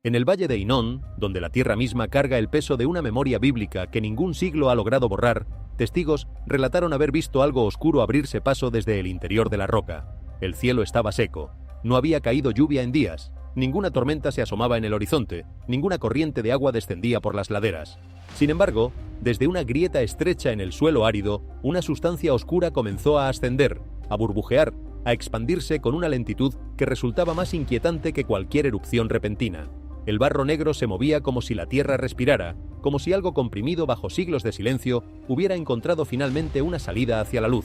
En el valle de Hinón, donde la tierra misma carga el peso de una memoria bíblica que ningún siglo ha logrado borrar, testigos relataron haber visto algo oscuro abrirse paso desde el interior de la roca. El cielo estaba seco, no había caído lluvia en días, ninguna tormenta se asomaba en el horizonte, ninguna corriente de agua descendía por las laderas. Sin embargo, desde una grieta estrecha en el suelo árido, una sustancia oscura comenzó a ascender, a burbujear, a expandirse con una lentitud que resultaba más inquietante que cualquier erupción repentina. El barro negro se movía como si la tierra respirara, como si algo comprimido bajo siglos de silencio hubiera encontrado finalmente una salida hacia la luz.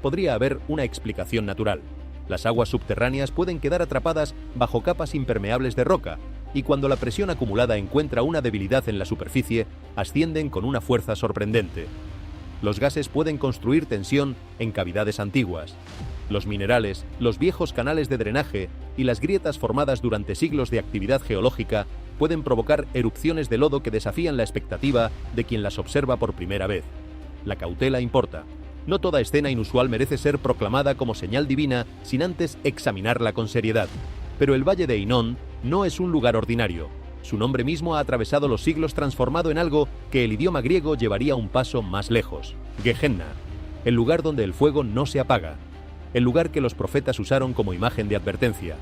Podría haber una explicación natural. Las aguas subterráneas pueden quedar atrapadas bajo capas impermeables de roca, y cuando la presión acumulada encuentra una debilidad en la superficie, ascienden con una fuerza sorprendente. Los gases pueden construir tensión en cavidades antiguas. Los minerales, los viejos canales de drenaje y las grietas formadas durante siglos de actividad geológica pueden provocar erupciones de lodo que desafían la expectativa de quien las observa por primera vez. La cautela importa. No toda escena inusual merece ser proclamada como señal divina sin antes examinarla con seriedad. Pero el Valle de Hinón no es un lugar ordinario. Su nombre mismo ha atravesado los siglos transformado en algo que el idioma griego llevaría un paso más lejos. Gehenna, el lugar donde el fuego no se apaga. El lugar que los profetas usaron como imagen de advertencia.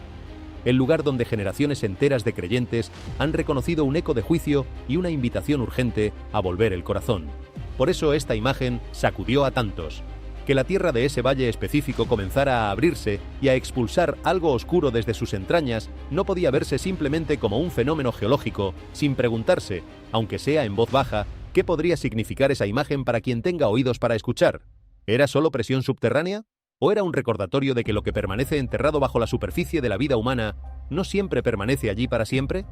El lugar donde generaciones enteras de creyentes han reconocido un eco de juicio y una invitación urgente a volver el corazón. Por eso esta imagen sacudió a tantos. Que la tierra de ese valle específico comenzara a abrirse y a expulsar algo oscuro desde sus entrañas no podía verse simplemente como un fenómeno geológico, sin preguntarse, aunque sea en voz baja, qué podría significar esa imagen para quien tenga oídos para escuchar. ¿Era solo presión subterránea? ¿O era un recordatorio de que lo que permanece enterrado bajo la superficie de la vida humana no siempre permanece allí para siempre?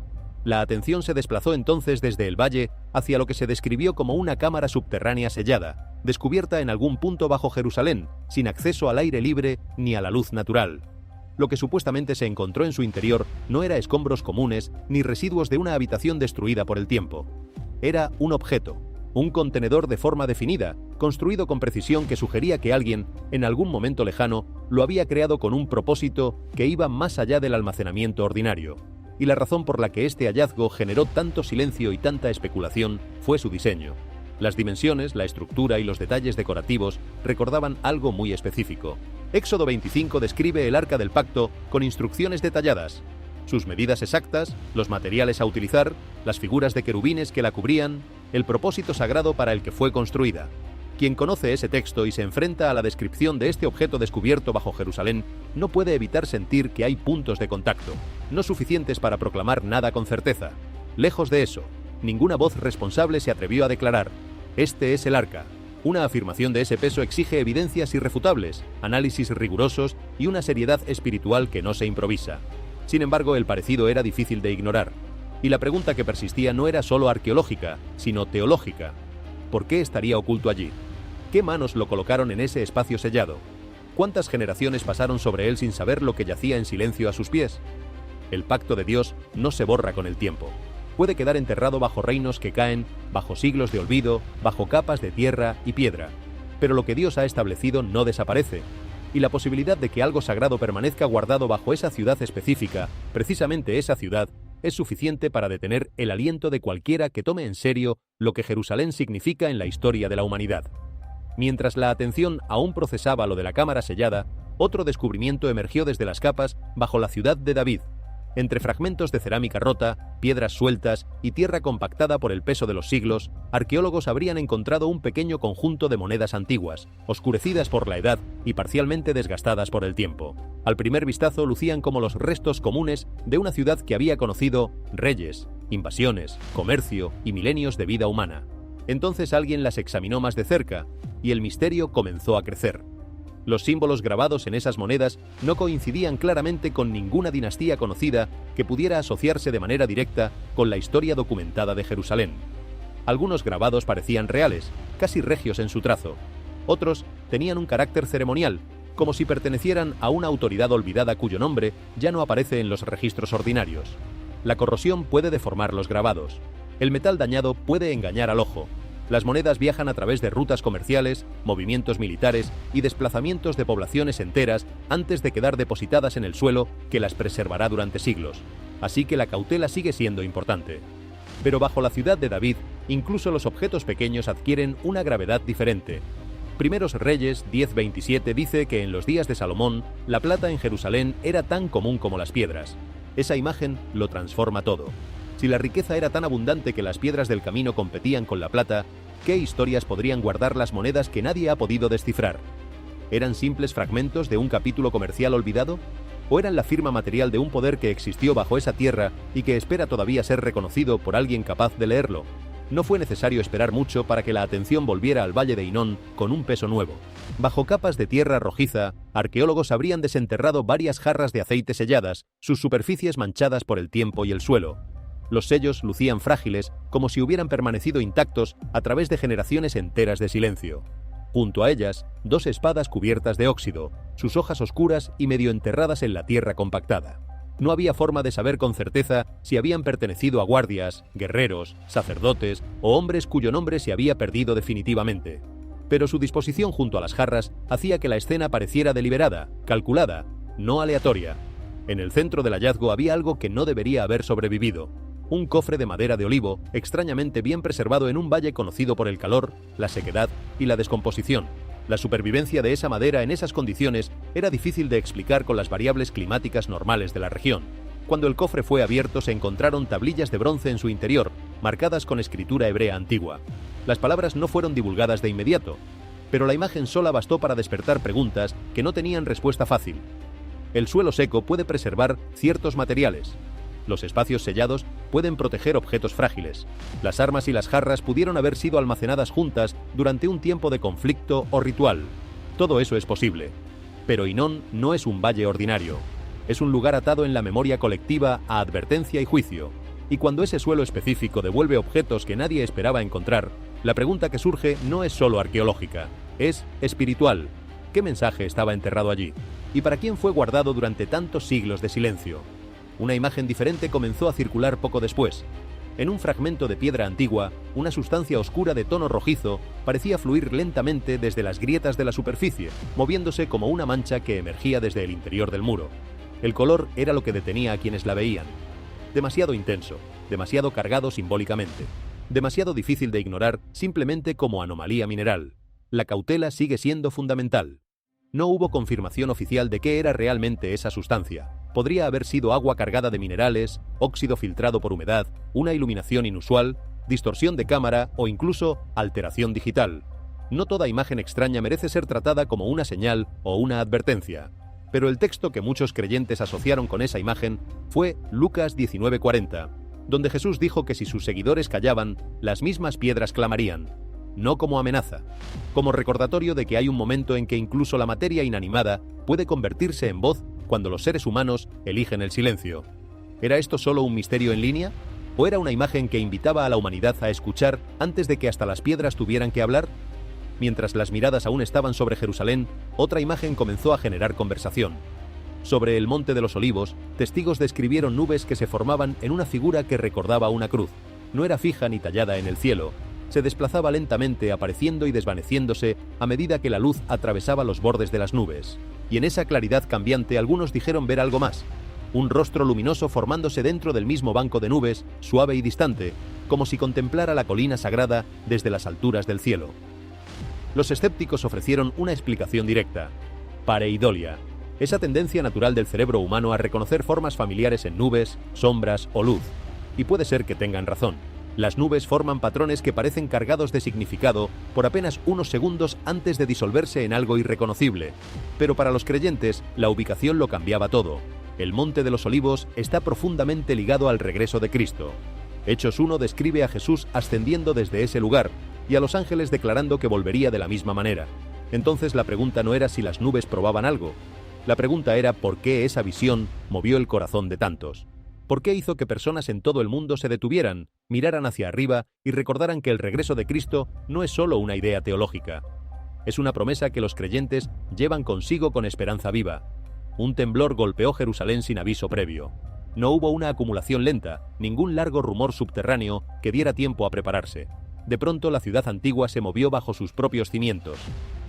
La atención se desplazó entonces desde el valle hacia lo que se describió como una cámara subterránea sellada, descubierta en algún punto bajo Jerusalén, sin acceso al aire libre ni a la luz natural. Lo que supuestamente se encontró en su interior no era escombros comunes ni residuos de una habitación destruida por el tiempo. Era un objeto, un contenedor de forma definida, construido con precisión que sugería que alguien, en algún momento lejano, lo había creado con un propósito que iba más allá del almacenamiento ordinario. Y la razón por la que este hallazgo generó tanto silencio y tanta especulación fue su diseño. Las dimensiones, la estructura y los detalles decorativos recordaban algo muy específico. Éxodo 25 describe el Arca del Pacto con instrucciones detalladas. Sus medidas exactas, los materiales a utilizar, las figuras de querubines que la cubrían, el propósito sagrado para el que fue construida. Quien conoce ese texto y se enfrenta a la descripción de este objeto descubierto bajo Jerusalén no puede evitar sentir que hay puntos de contacto, no suficientes para proclamar nada con certeza. Lejos de eso, ninguna voz responsable se atrevió a declarar: «Este es el arca». Una afirmación de ese peso exige evidencias irrefutables, análisis rigurosos y una seriedad espiritual que no se improvisa. Sin embargo, el parecido era difícil de ignorar. Y la pregunta que persistía no era solo arqueológica, sino teológica. ¿Por qué estaría oculto allí? ¿Qué manos lo colocaron en ese espacio sellado? ¿Cuántas generaciones pasaron sobre él sin saber lo que yacía en silencio a sus pies? El pacto de Dios no se borra con el tiempo. Puede quedar enterrado bajo reinos que caen, bajo siglos de olvido, bajo capas de tierra y piedra. Pero lo que Dios ha establecido no desaparece. Y la posibilidad de que algo sagrado permanezca guardado bajo esa ciudad específica, precisamente esa ciudad, es suficiente para detener el aliento de cualquiera que tome en serio lo que Jerusalén significa en la historia de la humanidad. Mientras la atención aún procesaba lo de la cámara sellada, otro descubrimiento emergió desde las capas bajo la ciudad de David. Entre fragmentos de cerámica rota, piedras sueltas y tierra compactada por el peso de los siglos, arqueólogos habrían encontrado un pequeño conjunto de monedas antiguas, oscurecidas por la edad y parcialmente desgastadas por el tiempo. Al primer vistazo lucían como los restos comunes de una ciudad que había conocido reyes, invasiones, comercio y milenios de vida humana. Entonces alguien las examinó más de cerca, y el misterio comenzó a crecer. Los símbolos grabados en esas monedas no coincidían claramente con ninguna dinastía conocida que pudiera asociarse de manera directa con la historia documentada de Jerusalén. Algunos grabados parecían reales, casi regios en su trazo. Otros tenían un carácter ceremonial, como si pertenecieran a una autoridad olvidada cuyo nombre ya no aparece en los registros ordinarios. La corrosión puede deformar los grabados. El metal dañado puede engañar al ojo. Las monedas viajan a través de rutas comerciales, movimientos militares y desplazamientos de poblaciones enteras antes de quedar depositadas en el suelo, que las preservará durante siglos. Así que la cautela sigue siendo importante. Pero bajo la ciudad de David, incluso los objetos pequeños adquieren una gravedad diferente. Primeros Reyes 10:27 dice que en los días de Salomón, la plata en Jerusalén era tan común como las piedras. Esa imagen lo transforma todo. Si la riqueza era tan abundante que las piedras del camino competían con la plata, ¿qué historias podrían guardar las monedas que nadie ha podido descifrar? ¿Eran simples fragmentos de un capítulo comercial olvidado? ¿O eran la firma material de un poder que existió bajo esa tierra y que espera todavía ser reconocido por alguien capaz de leerlo? No fue necesario esperar mucho para que la atención volviera al Valle de Hinón con un peso nuevo. Bajo capas de tierra rojiza, arqueólogos habrían desenterrado varias jarras de aceite selladas, sus superficies manchadas por el tiempo y el suelo. Los sellos lucían frágiles, como si hubieran permanecido intactos a través de generaciones enteras de silencio. Junto a ellas, 2 espadas cubiertas de óxido, sus hojas oscuras y medio enterradas en la tierra compactada. No había forma de saber con certeza si habían pertenecido a guardias, guerreros, sacerdotes o hombres cuyo nombre se había perdido definitivamente. Pero su disposición junto a las jarras hacía que la escena pareciera deliberada, calculada, no aleatoria. En el centro del hallazgo había algo que no debería haber sobrevivido. Un cofre de madera de olivo, extrañamente bien preservado en un valle conocido por el calor, la sequedad y la descomposición. La supervivencia de esa madera en esas condiciones era difícil de explicar con las variables climáticas normales de la región. Cuando el cofre fue abierto se encontraron tablillas de bronce en su interior, marcadas con escritura hebrea antigua. Las palabras no fueron divulgadas de inmediato, pero la imagen sola bastó para despertar preguntas que no tenían respuesta fácil. El suelo seco puede preservar ciertos materiales. Los espacios sellados pueden proteger objetos frágiles. Las armas y las jarras pudieron haber sido almacenadas juntas durante un tiempo de conflicto o ritual. Todo eso es posible. Pero Hinón no es un valle ordinario. Es un lugar atado en la memoria colectiva a advertencia y juicio. Y cuando ese suelo específico devuelve objetos que nadie esperaba encontrar, la pregunta que surge no es solo arqueológica, es espiritual. ¿Qué mensaje estaba enterrado allí? ¿Y para quién fue guardado durante tantos siglos de silencio? Una imagen diferente comenzó a circular poco después. En un fragmento de piedra antigua, una sustancia oscura de tono rojizo parecía fluir lentamente desde las grietas de la superficie, moviéndose como una mancha que emergía desde el interior del muro. El color era lo que detenía a quienes la veían. Demasiado intenso, demasiado cargado simbólicamente, demasiado difícil de ignorar simplemente como anomalía mineral. La cautela sigue siendo fundamental. No hubo confirmación oficial de qué era realmente esa sustancia. Podría haber sido agua cargada de minerales, óxido filtrado por humedad, una iluminación inusual, distorsión de cámara o incluso alteración digital. No toda imagen extraña merece ser tratada como una señal o una advertencia. Pero el texto que muchos creyentes asociaron con esa imagen fue Lucas 19:40, donde Jesús dijo que si sus seguidores callaban, las mismas piedras clamarían. No como amenaza, como recordatorio de que hay un momento en que incluso la materia inanimada puede convertirse en voz cuando los seres humanos eligen el silencio. ¿Era esto solo un misterio en línea? ¿O era una imagen que invitaba a la humanidad a escuchar antes de que hasta las piedras tuvieran que hablar? Mientras las miradas aún estaban sobre Jerusalén, otra imagen comenzó a generar conversación. Sobre el Monte de los Olivos, testigos describieron nubes que se formaban en una figura que recordaba una cruz. No era fija ni tallada en el cielo. Se desplazaba lentamente, apareciendo y desvaneciéndose a medida que la luz atravesaba los bordes de las nubes. Y en esa claridad cambiante algunos dijeron ver algo más. Un rostro luminoso formándose dentro del mismo banco de nubes, suave y distante, como si contemplara la colina sagrada desde las alturas del cielo. Los escépticos ofrecieron una explicación directa. Pareidolia, esa tendencia natural del cerebro humano a reconocer formas familiares en nubes, sombras o luz. Y puede ser que tengan razón. Las nubes forman patrones que parecen cargados de significado por apenas unos segundos antes de disolverse en algo irreconocible. Pero para los creyentes, la ubicación lo cambiaba todo. El Monte de los Olivos está profundamente ligado al regreso de Cristo. Hechos 1 describe a Jesús ascendiendo desde ese lugar y a los ángeles declarando que volvería de la misma manera. Entonces la pregunta no era si las nubes probaban algo. La pregunta era por qué esa visión movió el corazón de tantos. ¿Por qué hizo que personas en todo el mundo se detuvieran, miraran hacia arriba y recordaran que el regreso de Cristo no es solo una idea teológica? Es una promesa que los creyentes llevan consigo con esperanza viva. Un temblor golpeó Jerusalén sin aviso previo. No hubo una acumulación lenta, ningún largo rumor subterráneo que diera tiempo a prepararse. De pronto la ciudad antigua se movió bajo sus propios cimientos.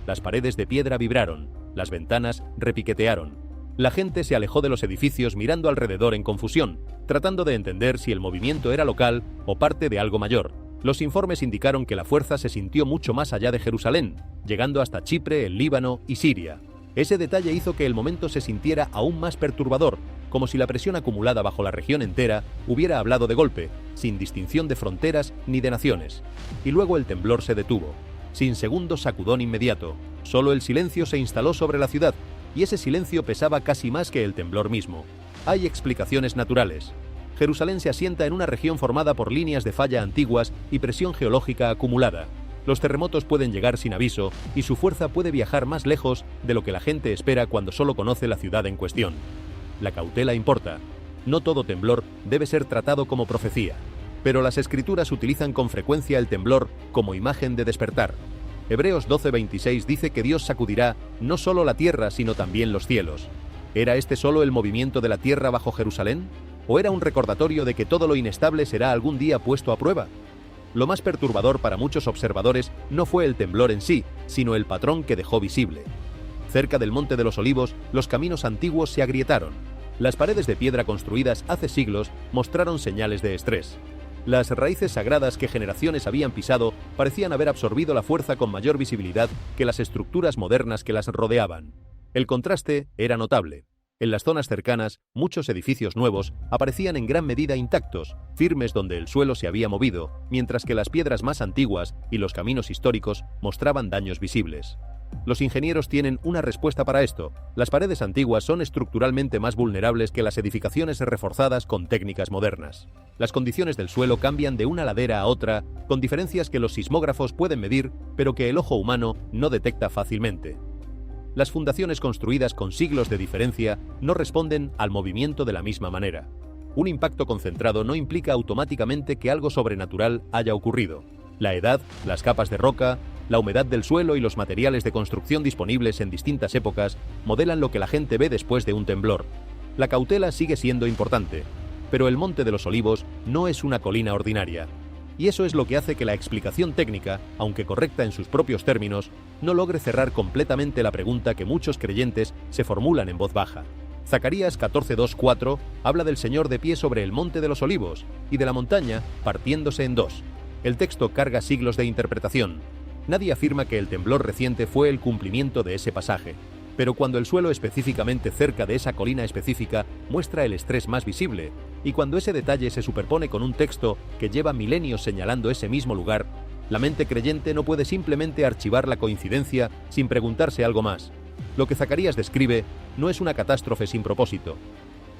Las paredes de piedra vibraron, las ventanas repiquetearon. La gente se alejó de los edificios mirando alrededor en confusión, tratando de entender si el movimiento era local o parte de algo mayor. Los informes indicaron que la fuerza se sintió mucho más allá de Jerusalén, llegando hasta Chipre, el Líbano y Siria. Ese detalle hizo que el momento se sintiera aún más perturbador, como si la presión acumulada bajo la región entera hubiera hablado de golpe, sin distinción de fronteras ni de naciones. Y luego el temblor se detuvo. Sin segundo sacudón inmediato, solo el silencio se instaló sobre la ciudad, y ese silencio pesaba casi más que el temblor mismo. Hay explicaciones naturales. Jerusalén se asienta en una región formada por líneas de falla antiguas y presión geológica acumulada. Los terremotos pueden llegar sin aviso y su fuerza puede viajar más lejos de lo que la gente espera cuando solo conoce la ciudad en cuestión. La cautela importa. No todo temblor debe ser tratado como profecía, pero las escrituras utilizan con frecuencia el temblor como imagen de despertar. Hebreos 12:26 dice que Dios sacudirá no solo la tierra sino también los cielos. ¿Era este solo el movimiento de la tierra bajo Jerusalén? ¿O era un recordatorio de que todo lo inestable será algún día puesto a prueba? Lo más perturbador para muchos observadores no fue el temblor en sí, sino el patrón que dejó visible. Cerca del Monte de los Olivos, los caminos antiguos se agrietaron. Las paredes de piedra construidas hace siglos mostraron señales de estrés. Las raíces sagradas que generaciones habían pisado parecían haber absorbido la fuerza con mayor visibilidad que las estructuras modernas que las rodeaban. El contraste era notable. En las zonas cercanas, muchos edificios nuevos aparecían en gran medida intactos, firmes donde el suelo se había movido, mientras que las piedras más antiguas y los caminos históricos mostraban daños visibles. Los ingenieros tienen una respuesta para esto. Las paredes antiguas son estructuralmente más vulnerables que las edificaciones reforzadas con técnicas modernas. Las condiciones del suelo cambian de una ladera a otra, con diferencias que los sismógrafos pueden medir, pero que el ojo humano no detecta fácilmente. Las fundaciones construidas con siglos de diferencia no responden al movimiento de la misma manera. Un impacto concentrado no implica automáticamente que algo sobrenatural haya ocurrido. La edad, las capas de roca, la humedad del suelo y los materiales de construcción disponibles en distintas épocas modelan lo que la gente ve después de un temblor. La cautela sigue siendo importante, pero el Monte de los Olivos no es una colina ordinaria. Y eso es lo que hace que la explicación técnica, aunque correcta en sus propios términos, no logre cerrar completamente la pregunta que muchos creyentes se formulan en voz baja. Zacarías 14:2-4 habla del Señor de pie sobre el Monte de los Olivos y de la montaña partiéndose en dos. El texto carga siglos de interpretación. Nadie afirma que el temblor reciente fue el cumplimiento de ese pasaje, pero cuando el suelo específicamente cerca de esa colina específica muestra el estrés más visible, y cuando ese detalle se superpone con un texto que lleva milenios señalando ese mismo lugar, la mente creyente no puede simplemente archivar la coincidencia sin preguntarse algo más. Lo que Zacarías describe no es una catástrofe sin propósito,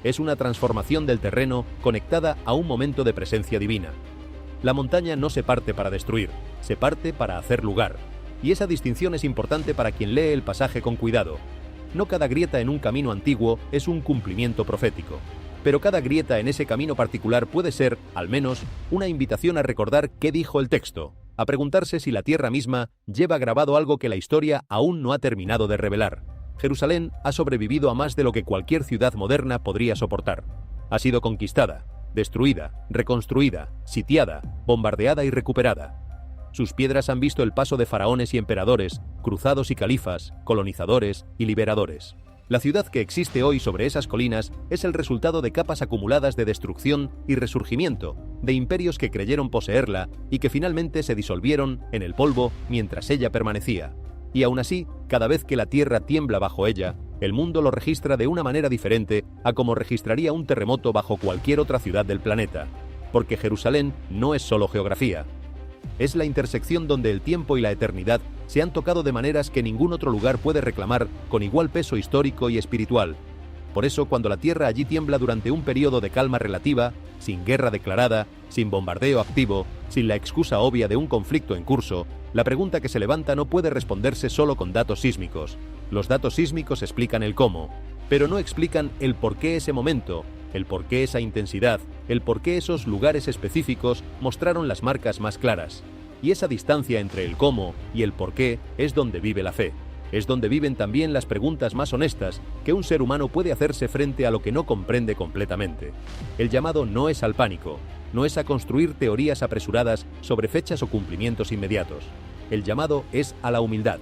es una transformación del terreno conectada a un momento de presencia divina. La montaña no se parte para destruir, se parte para hacer lugar. Y esa distinción es importante para quien lee el pasaje con cuidado. No cada grieta en un camino antiguo es un cumplimiento profético, pero cada grieta en ese camino particular puede ser, al menos, una invitación a recordar qué dijo el texto, a preguntarse si la tierra misma lleva grabado algo que la historia aún no ha terminado de revelar. Jerusalén ha sobrevivido a más de lo que cualquier ciudad moderna podría soportar. Ha sido conquistada, destruida, reconstruida, sitiada, bombardeada y recuperada. Sus piedras han visto el paso de faraones y emperadores, cruzados y califas, colonizadores y liberadores. La ciudad que existe hoy sobre esas colinas es el resultado de capas acumuladas de destrucción y resurgimiento, de imperios que creyeron poseerla y que finalmente se disolvieron en el polvo mientras ella permanecía. Y aún así, cada vez que la tierra tiembla bajo ella, el mundo lo registra de una manera diferente a como registraría un terremoto bajo cualquier otra ciudad del planeta. Porque Jerusalén no es solo geografía. Es la intersección donde el tiempo y la eternidad se han tocado de maneras que ningún otro lugar puede reclamar con igual peso histórico y espiritual. Por eso, cuando la tierra allí tiembla durante un periodo de calma relativa, sin guerra declarada, sin bombardeo activo, sin la excusa obvia de un conflicto en curso, la pregunta que se levanta no puede responderse solo con datos sísmicos. Los datos sísmicos explican el cómo, pero no explican el por qué ese momento, el por qué esa intensidad, el por qué esos lugares específicos mostraron las marcas más claras. Y esa distancia entre el cómo y el por qué es donde vive la fe. Es donde viven también las preguntas más honestas que un ser humano puede hacerse frente a lo que no comprende completamente. El llamado no es al pánico, no es a construir teorías apresuradas sobre fechas o cumplimientos inmediatos. El llamado es a la humildad,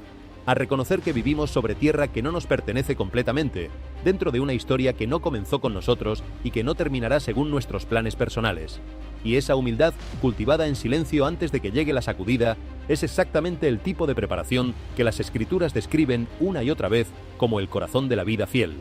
a reconocer que vivimos sobre tierra que no nos pertenece completamente, dentro de una historia que no comenzó con nosotros y que no terminará según nuestros planes personales. Y esa humildad, cultivada en silencio antes de que llegue la sacudida, es exactamente el tipo de preparación que las Escrituras describen una y otra vez como el corazón de la vida fiel.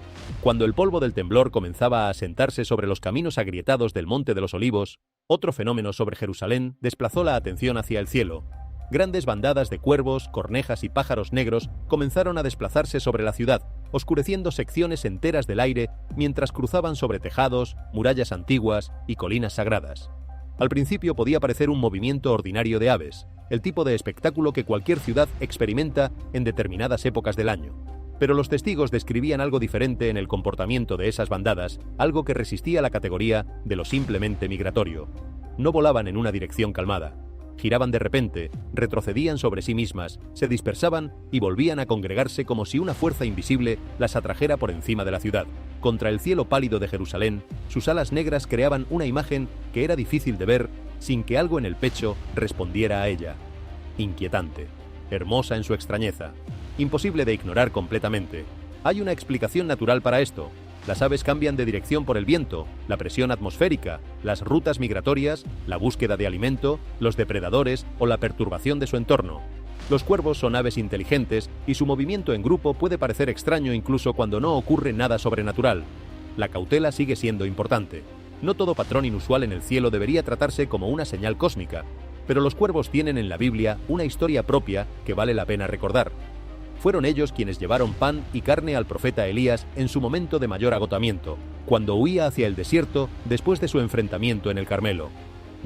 Cuando el polvo del temblor comenzaba a asentarse sobre los caminos agrietados del Monte de los Olivos, otro fenómeno sobre Jerusalén desplazó la atención hacia el cielo. Grandes bandadas de cuervos, cornejas y pájaros negros comenzaron a desplazarse sobre la ciudad, oscureciendo secciones enteras del aire mientras cruzaban sobre tejados, murallas antiguas y colinas sagradas. Al principio podía parecer un movimiento ordinario de aves, el tipo de espectáculo que cualquier ciudad experimenta en determinadas épocas del año. Pero los testigos describían algo diferente en el comportamiento de esas bandadas, algo que resistía la categoría de lo simplemente migratorio. No volaban en una dirección calmada. Giraban de repente, retrocedían sobre sí mismas, se dispersaban y volvían a congregarse como si una fuerza invisible las atrajera por encima de la ciudad. Contra el cielo pálido de Jerusalén, sus alas negras creaban una imagen que era difícil de ver sin que algo en el pecho respondiera a ella. Inquietante, hermosa en su extrañeza, imposible de ignorar completamente. Hay una explicación natural para esto. Las aves cambian de dirección por el viento, la presión atmosférica, las rutas migratorias, la búsqueda de alimento, los depredadores o la perturbación de su entorno. Los cuervos son aves inteligentes y su movimiento en grupo puede parecer extraño incluso cuando no ocurre nada sobrenatural. La cautela sigue siendo importante. No todo patrón inusual en el cielo debería tratarse como una señal cósmica, pero los cuervos tienen en la Biblia una historia propia que vale la pena recordar. Fueron ellos quienes llevaron pan y carne al profeta Elías en su momento de mayor agotamiento, cuando huía hacia el desierto después de su enfrentamiento en el Carmelo.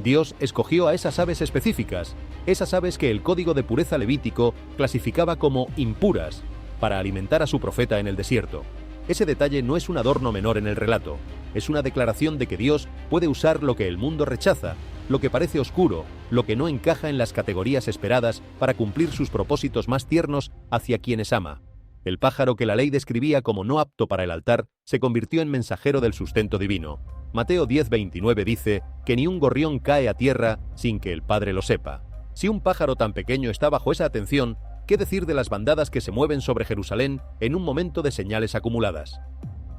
Dios escogió a esas aves específicas, esas aves que el código de pureza levítico clasificaba como impuras, para alimentar a su profeta en el desierto. Ese detalle no es un adorno menor en el relato, es una declaración de que Dios puede usar lo que el mundo rechaza, lo que parece oscuro, lo que no encaja en las categorías esperadas para cumplir sus propósitos más tiernos hacia quienes ama. El pájaro que la ley describía como no apto para el altar se convirtió en mensajero del sustento divino. Mateo 10:29 dice que ni un gorrión cae a tierra sin que el Padre lo sepa. Si un pájaro tan pequeño está bajo esa atención, ¿qué decir de las bandadas que se mueven sobre Jerusalén en un momento de señales acumuladas?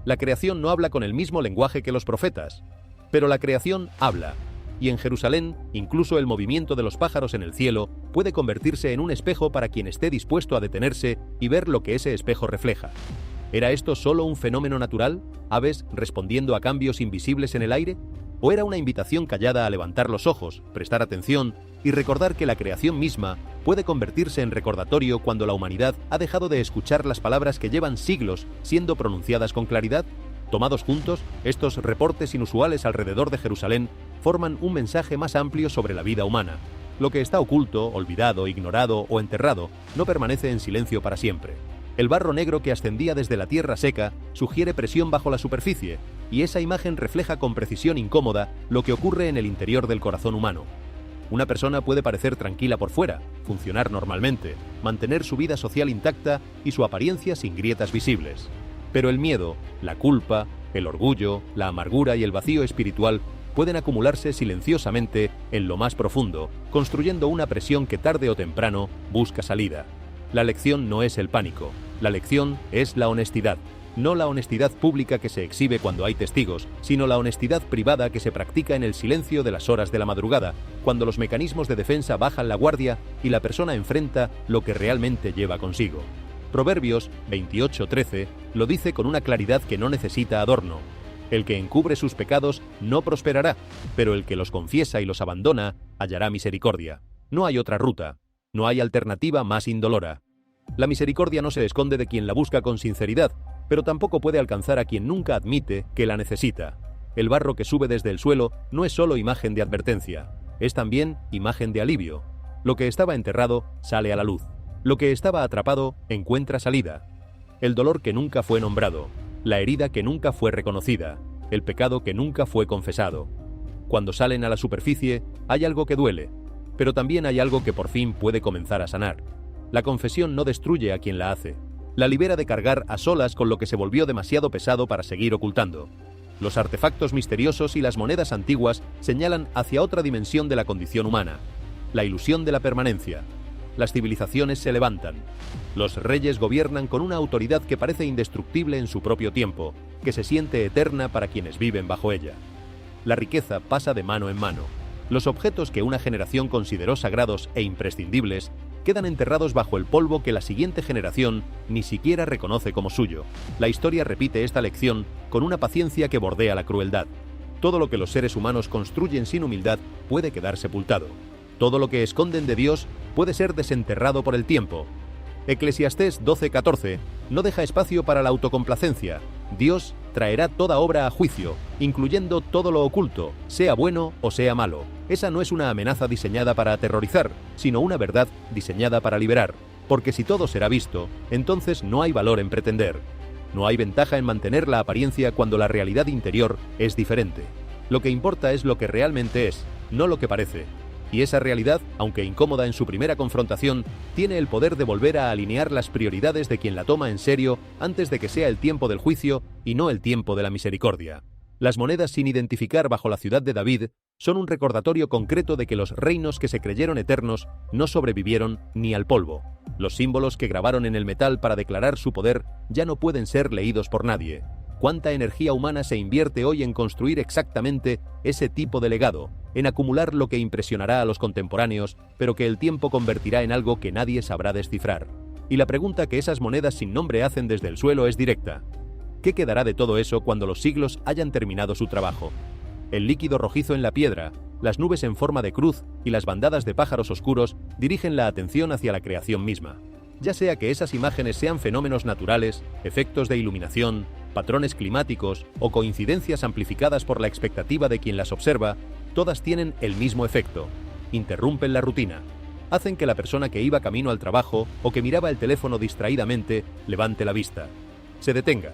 La creación no habla con el mismo lenguaje que los profetas, pero la creación habla. Y en Jerusalén, incluso el movimiento de los pájaros en el cielo puede convertirse en un espejo para quien esté dispuesto a detenerse y ver lo que ese espejo refleja. ¿Era esto solo un fenómeno natural, aves respondiendo a cambios invisibles en el aire? ¿O era una invitación callada a levantar los ojos, prestar atención y recordar que la creación misma puede convertirse en recordatorio cuando la humanidad ha dejado de escuchar las palabras que llevan siglos siendo pronunciadas con claridad? Tomados juntos, estos reportes inusuales alrededor de Jerusalén forman un mensaje más amplio sobre la vida humana. Lo que está oculto, olvidado, ignorado o enterrado no permanece en silencio para siempre. El barro negro que ascendía desde la tierra seca sugiere presión bajo la superficie, y esa imagen refleja con precisión incómoda lo que ocurre en el interior del corazón humano. Una persona puede parecer tranquila por fuera, funcionar normalmente, mantener su vida social intacta y su apariencia sin grietas visibles. Pero el miedo, la culpa, el orgullo, la amargura y el vacío espiritual pueden acumularse silenciosamente en lo más profundo, construyendo una presión que tarde o temprano busca salida. La lección no es el pánico, la lección es la honestidad. No la honestidad pública que se exhibe cuando hay testigos, sino la honestidad privada que se practica en el silencio de las horas de la madrugada, cuando los mecanismos de defensa bajan la guardia y la persona enfrenta lo que realmente lleva consigo. Proverbios 28:13 lo dice con una claridad que no necesita adorno. El que encubre sus pecados no prosperará, pero el que los confiesa y los abandona hallará misericordia. No hay otra ruta, no hay alternativa más indolora. La misericordia no se esconde de quien la busca con sinceridad, pero tampoco puede alcanzar a quien nunca admite que la necesita. El barro que sube desde el suelo no es solo imagen de advertencia, es también imagen de alivio. Lo que estaba enterrado sale a la luz. Lo que estaba atrapado encuentra salida. El dolor que nunca fue nombrado, la herida que nunca fue reconocida, el pecado que nunca fue confesado. Cuando salen a la superficie, hay algo que duele, pero también hay algo que por fin puede comenzar a sanar. La confesión no destruye a quien la hace, la libera de cargar a solas con lo que se volvió demasiado pesado para seguir ocultando. Los artefactos misteriosos y las monedas antiguas señalan hacia otra dimensión de la condición humana, la ilusión de la permanencia. Las civilizaciones se levantan. Los reyes gobiernan con una autoridad que parece indestructible en su propio tiempo, que se siente eterna para quienes viven bajo ella. La riqueza pasa de mano en mano. Los objetos que una generación consideró sagrados e imprescindibles quedan enterrados bajo el polvo que la siguiente generación ni siquiera reconoce como suyo. La historia repite esta lección con una paciencia que bordea la crueldad. Todo lo que los seres humanos construyen sin humildad puede quedar sepultado. Todo lo que esconden de Dios puede ser desenterrado por el tiempo. Eclesiastés 12:14 no deja espacio para la autocomplacencia. Dios traerá toda obra a juicio, incluyendo todo lo oculto, sea bueno o sea malo. Esa no es una amenaza diseñada para aterrorizar, sino una verdad diseñada para liberar. Porque si todo será visto, entonces no hay valor en pretender. No hay ventaja en mantener la apariencia cuando la realidad interior es diferente. Lo que importa es lo que realmente es, no lo que parece. Y esa realidad, aunque incómoda en su primera confrontación, tiene el poder de volver a alinear las prioridades de quien la toma en serio antes de que sea el tiempo del juicio y no el tiempo de la misericordia. Las monedas sin identificar bajo la ciudad de David son un recordatorio concreto de que los reinos que se creyeron eternos no sobrevivieron ni al polvo. Los símbolos que grabaron en el metal para declarar su poder ya no pueden ser leídos por nadie. ¿Cuánta energía humana se invierte hoy en construir exactamente ese tipo de legado, en acumular lo que impresionará a los contemporáneos, pero que el tiempo convertirá en algo que nadie sabrá descifrar? Y la pregunta que esas monedas sin nombre hacen desde el suelo es directa. ¿Qué quedará de todo eso cuando los siglos hayan terminado su trabajo? El líquido rojizo en la piedra, las nubes en forma de cruz y las bandadas de pájaros oscuros dirigen la atención hacia la creación misma. Ya sea que esas imágenes sean fenómenos naturales, efectos de iluminación, patrones climáticos o coincidencias amplificadas por la expectativa de quien las observa, todas tienen el mismo efecto. Interrumpen la rutina. Hacen que la persona que iba camino al trabajo o que miraba el teléfono distraídamente levante la vista. Se detenga.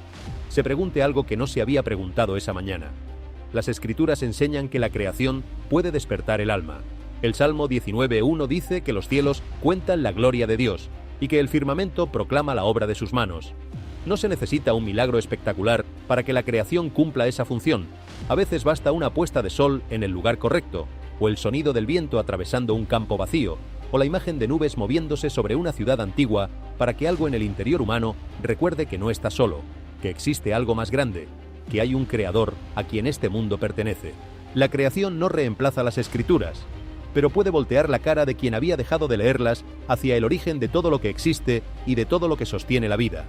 Se pregunte algo que no se había preguntado esa mañana. Las Escrituras enseñan que la creación puede despertar el alma. El Salmo 19:1 dice que los cielos cuentan la gloria de Dios y que el firmamento proclama la obra de sus manos. No se necesita un milagro espectacular para que la creación cumpla esa función. A veces basta una puesta de sol en el lugar correcto, o el sonido del viento atravesando un campo vacío, o la imagen de nubes moviéndose sobre una ciudad antigua para que algo en el interior humano recuerde que no está solo, que existe algo más grande, que hay un creador a quien este mundo pertenece. La creación no reemplaza las Escrituras, pero puede voltear la cara de quien había dejado de leerlas hacia el origen de todo lo que existe y de todo lo que sostiene la vida.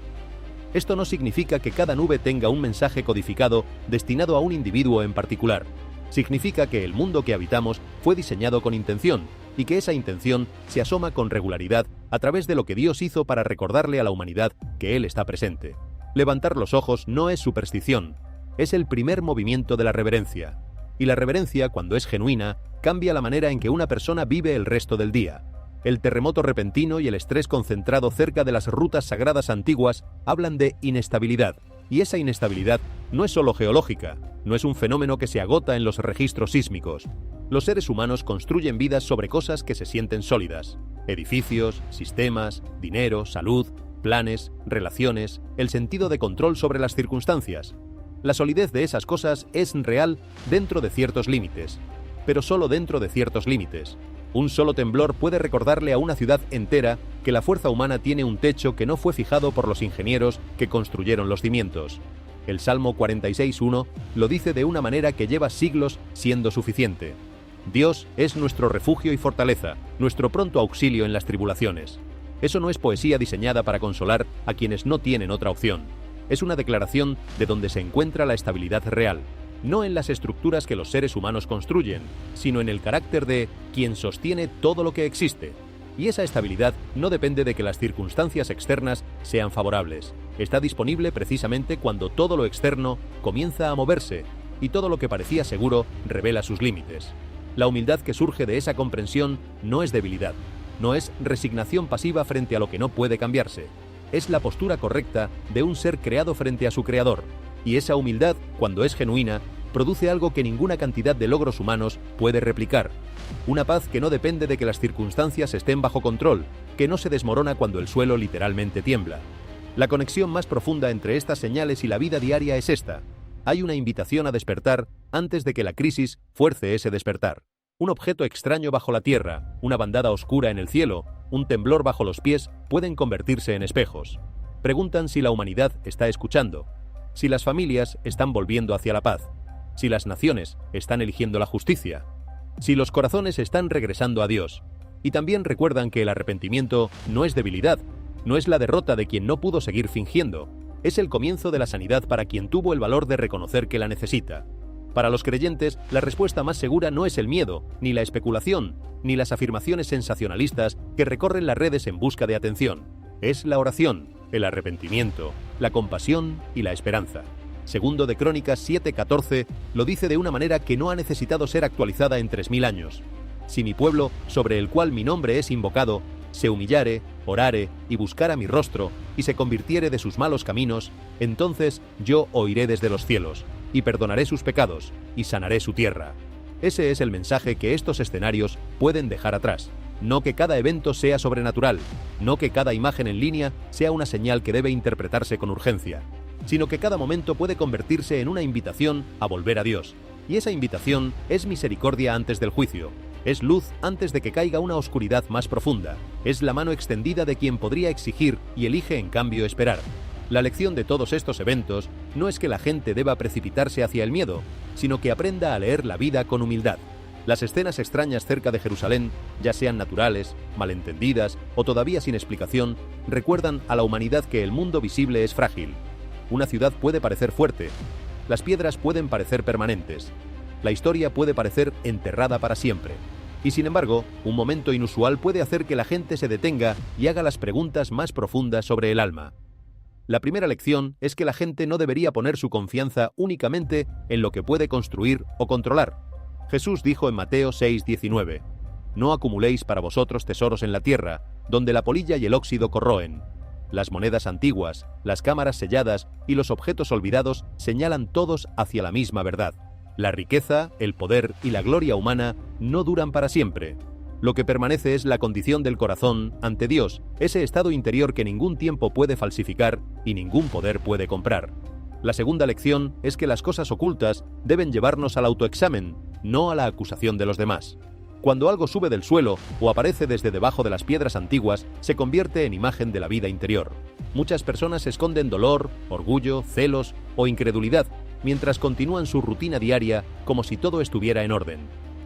Esto no significa que cada nube tenga un mensaje codificado destinado a un individuo en particular. Significa que el mundo que habitamos fue diseñado con intención y que esa intención se asoma con regularidad a través de lo que Dios hizo para recordarle a la humanidad que Él está presente. Levantar los ojos no es superstición, es el primer movimiento de la reverencia. Y la reverencia, cuando es genuina, cambia la manera en que una persona vive el resto del día. El terremoto repentino y el estrés concentrado cerca de las rutas sagradas antiguas hablan de inestabilidad, y esa inestabilidad no es solo geológica, no es un fenómeno que se agota en los registros sísmicos. Los seres humanos construyen vidas sobre cosas que se sienten sólidas: edificios, sistemas, dinero, salud, planes, relaciones, el sentido de control sobre las circunstancias. La solidez de esas cosas es real dentro de ciertos límites, pero solo dentro de ciertos límites. Un solo temblor puede recordarle a una ciudad entera que la fuerza humana tiene un techo que no fue fijado por los ingenieros que construyeron los cimientos. El Salmo 46:1 lo dice de una manera que lleva siglos siendo suficiente. Dios es nuestro refugio y fortaleza, nuestro pronto auxilio en las tribulaciones. Eso no es poesía diseñada para consolar a quienes no tienen otra opción. Es una declaración de donde se encuentra la estabilidad real. No en las estructuras que los seres humanos construyen, sino en el carácter de quien sostiene todo lo que existe. Y esa estabilidad no depende de que las circunstancias externas sean favorables. Está disponible precisamente cuando todo lo externo comienza a moverse y todo lo que parecía seguro revela sus límites. La humildad que surge de esa comprensión no es debilidad, no es resignación pasiva frente a lo que no puede cambiarse. Es la postura correcta de un ser creado frente a su creador. Y esa humildad, cuando es genuina, produce algo que ninguna cantidad de logros humanos puede replicar. Una paz que no depende de que las circunstancias estén bajo control, que no se desmorona cuando el suelo literalmente tiembla. La conexión más profunda entre estas señales y la vida diaria es esta. hay una invitación a despertar antes de que la crisis fuerce ese despertar. Un objeto extraño bajo la tierra, una bandada oscura en el cielo, un temblor bajo los pies pueden convertirse en espejos. Preguntan si la humanidad está escuchando, si las familias están volviendo hacia la paz, si las naciones están eligiendo la justicia, si los corazones están regresando a Dios. Y también recuerdan que el arrepentimiento no es debilidad, no es la derrota de quien no pudo seguir fingiendo, es el comienzo de la sanidad para quien tuvo el valor de reconocer que la necesita. Para los creyentes, la respuesta más segura no es el miedo, ni la especulación, ni las afirmaciones sensacionalistas que recorren las redes en busca de atención. Es la oración, el arrepentimiento, la compasión y la esperanza. Segundo de Crónicas 7:14 lo dice de una manera que no ha necesitado ser actualizada en 3000 años. Si mi pueblo, sobre el cual mi nombre es invocado, se humillare, orare y buscara mi rostro, y se convirtiere de sus malos caminos, entonces yo oiré desde los cielos, y perdonaré sus pecados, y sanaré su tierra. Ese es el mensaje que estos escenarios pueden dejar atrás. No que cada evento sea sobrenatural, no que cada imagen en línea sea una señal que debe interpretarse con urgencia, sino que cada momento puede convertirse en una invitación a volver a Dios. Y esa invitación es misericordia antes del juicio, es luz antes de que caiga una oscuridad más profunda, es la mano extendida de quien podría exigir y elige en cambio esperar. La lección de todos estos eventos no es que la gente deba precipitarse hacia el miedo, sino que aprenda a leer la vida con humildad. Las escenas extrañas cerca de Jerusalén, ya sean naturales, malentendidas o todavía sin explicación, recuerdan a la humanidad que el mundo visible es frágil. Una ciudad puede parecer fuerte, las piedras pueden parecer permanentes, la historia puede parecer enterrada para siempre. Y sin embargo, un momento inusual puede hacer que la gente se detenga y haga las preguntas más profundas sobre el alma. La primera lección es que la gente no debería poner su confianza únicamente en lo que puede construir o controlar. Jesús dijo en Mateo 6:19, «No acumuléis para vosotros tesoros en la tierra, donde la polilla y el óxido corroen. Las monedas antiguas, las cámaras selladas y los objetos olvidados señalan todos hacia la misma verdad. La riqueza, el poder y la gloria humana no duran para siempre. Lo que permanece es la condición del corazón ante Dios, ese estado interior que ningún tiempo puede falsificar y ningún poder puede comprar». La segunda lección es que las cosas ocultas deben llevarnos al autoexamen, no a la acusación de los demás. Cuando algo sube del suelo o aparece desde debajo de las piedras antiguas, se convierte en imagen de la vida interior. Muchas personas esconden dolor, orgullo, celos o incredulidad, mientras continúan su rutina diaria como si todo estuviera en orden.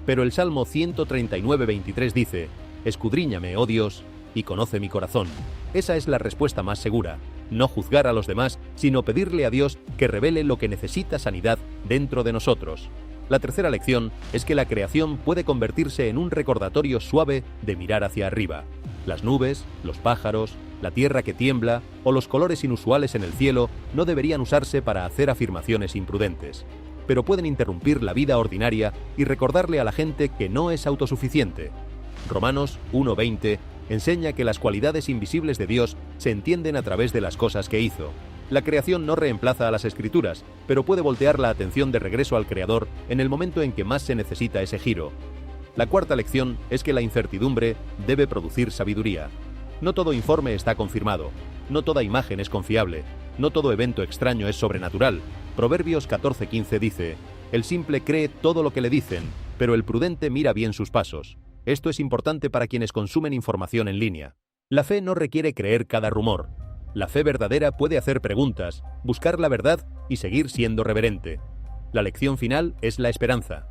Pero el Salmo 139:23 dice, «Escudriñame, oh Dios, y conoce mi corazón». Esa es la respuesta más segura. No juzgar a los demás, sino pedirle a Dios que revele lo que necesita sanidad dentro de nosotros. La tercera lección es que la creación puede convertirse en un recordatorio suave de mirar hacia arriba. Las nubes, los pájaros, la tierra que tiembla o los colores inusuales en el cielo no deberían usarse para hacer afirmaciones imprudentes, pero pueden interrumpir la vida ordinaria y recordarle a la gente que no es autosuficiente. Romanos 1:20 enseña que las cualidades invisibles de Dios se entienden a través de las cosas que hizo. La creación no reemplaza a las Escrituras, pero puede voltear la atención de regreso al Creador en el momento en que más se necesita ese giro. La cuarta lección es que la incertidumbre debe producir sabiduría. No todo informe está confirmado, no toda imagen es confiable, no todo evento extraño es sobrenatural. Proverbios 14:15 dice, «El simple cree todo lo que le dicen, pero el prudente mira bien sus pasos». Esto es importante para quienes consumen información en línea. La fe no requiere creer cada rumor. La fe verdadera puede hacer preguntas, buscar la verdad y seguir siendo reverente. La lección final es la esperanza.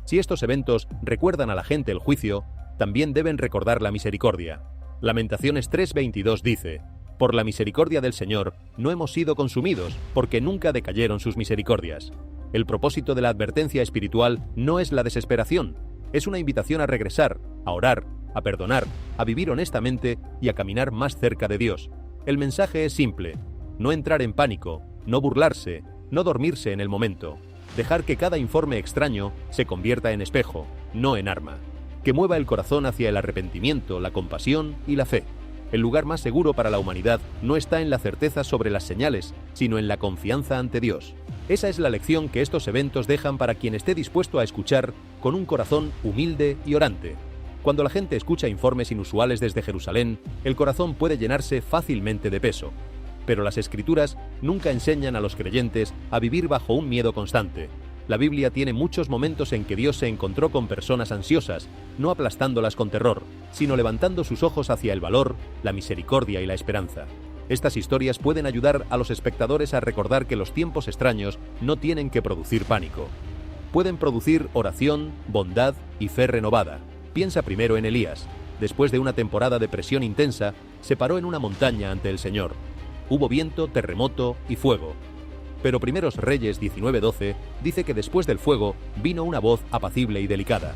Si estos eventos recuerdan a la gente el juicio, también deben recordar la misericordia. Lamentaciones 3:22 dice, «Por la misericordia del Señor no hemos sido consumidos, porque nunca decayeron sus misericordias». El propósito de la advertencia espiritual no es la desesperación, es una invitación a regresar, a orar, a perdonar, a vivir honestamente y a caminar más cerca de Dios. El mensaje es simple: no entrar en pánico, no burlarse, no dormirse en el momento. Dejar que cada informe extraño se convierta en espejo, no en arma. Que mueva el corazón hacia el arrepentimiento, la compasión y la fe. El lugar más seguro para la humanidad no está en la certeza sobre las señales, sino en la confianza ante Dios. Esa es la lección que estos eventos dejan para quien esté dispuesto a escuchar con un corazón humilde y orante. Cuando la gente escucha informes inusuales desde Jerusalén, el corazón puede llenarse fácilmente de peso. Pero las Escrituras nunca enseñan a los creyentes a vivir bajo un miedo constante. La Biblia tiene muchos momentos en que Dios se encontró con personas ansiosas, no aplastándolas con terror, sino levantando sus ojos hacia el valor, la misericordia y la esperanza. Estas historias pueden ayudar a los espectadores a recordar que los tiempos extraños no tienen que producir pánico. Pueden producir oración, bondad y fe renovada. Piensa primero en Elías. Después de una temporada de presión intensa, se paró en una montaña ante el Señor. Hubo viento, terremoto y fuego. Pero Primeros Reyes 19:12 dice que después del fuego vino una voz apacible y delicada.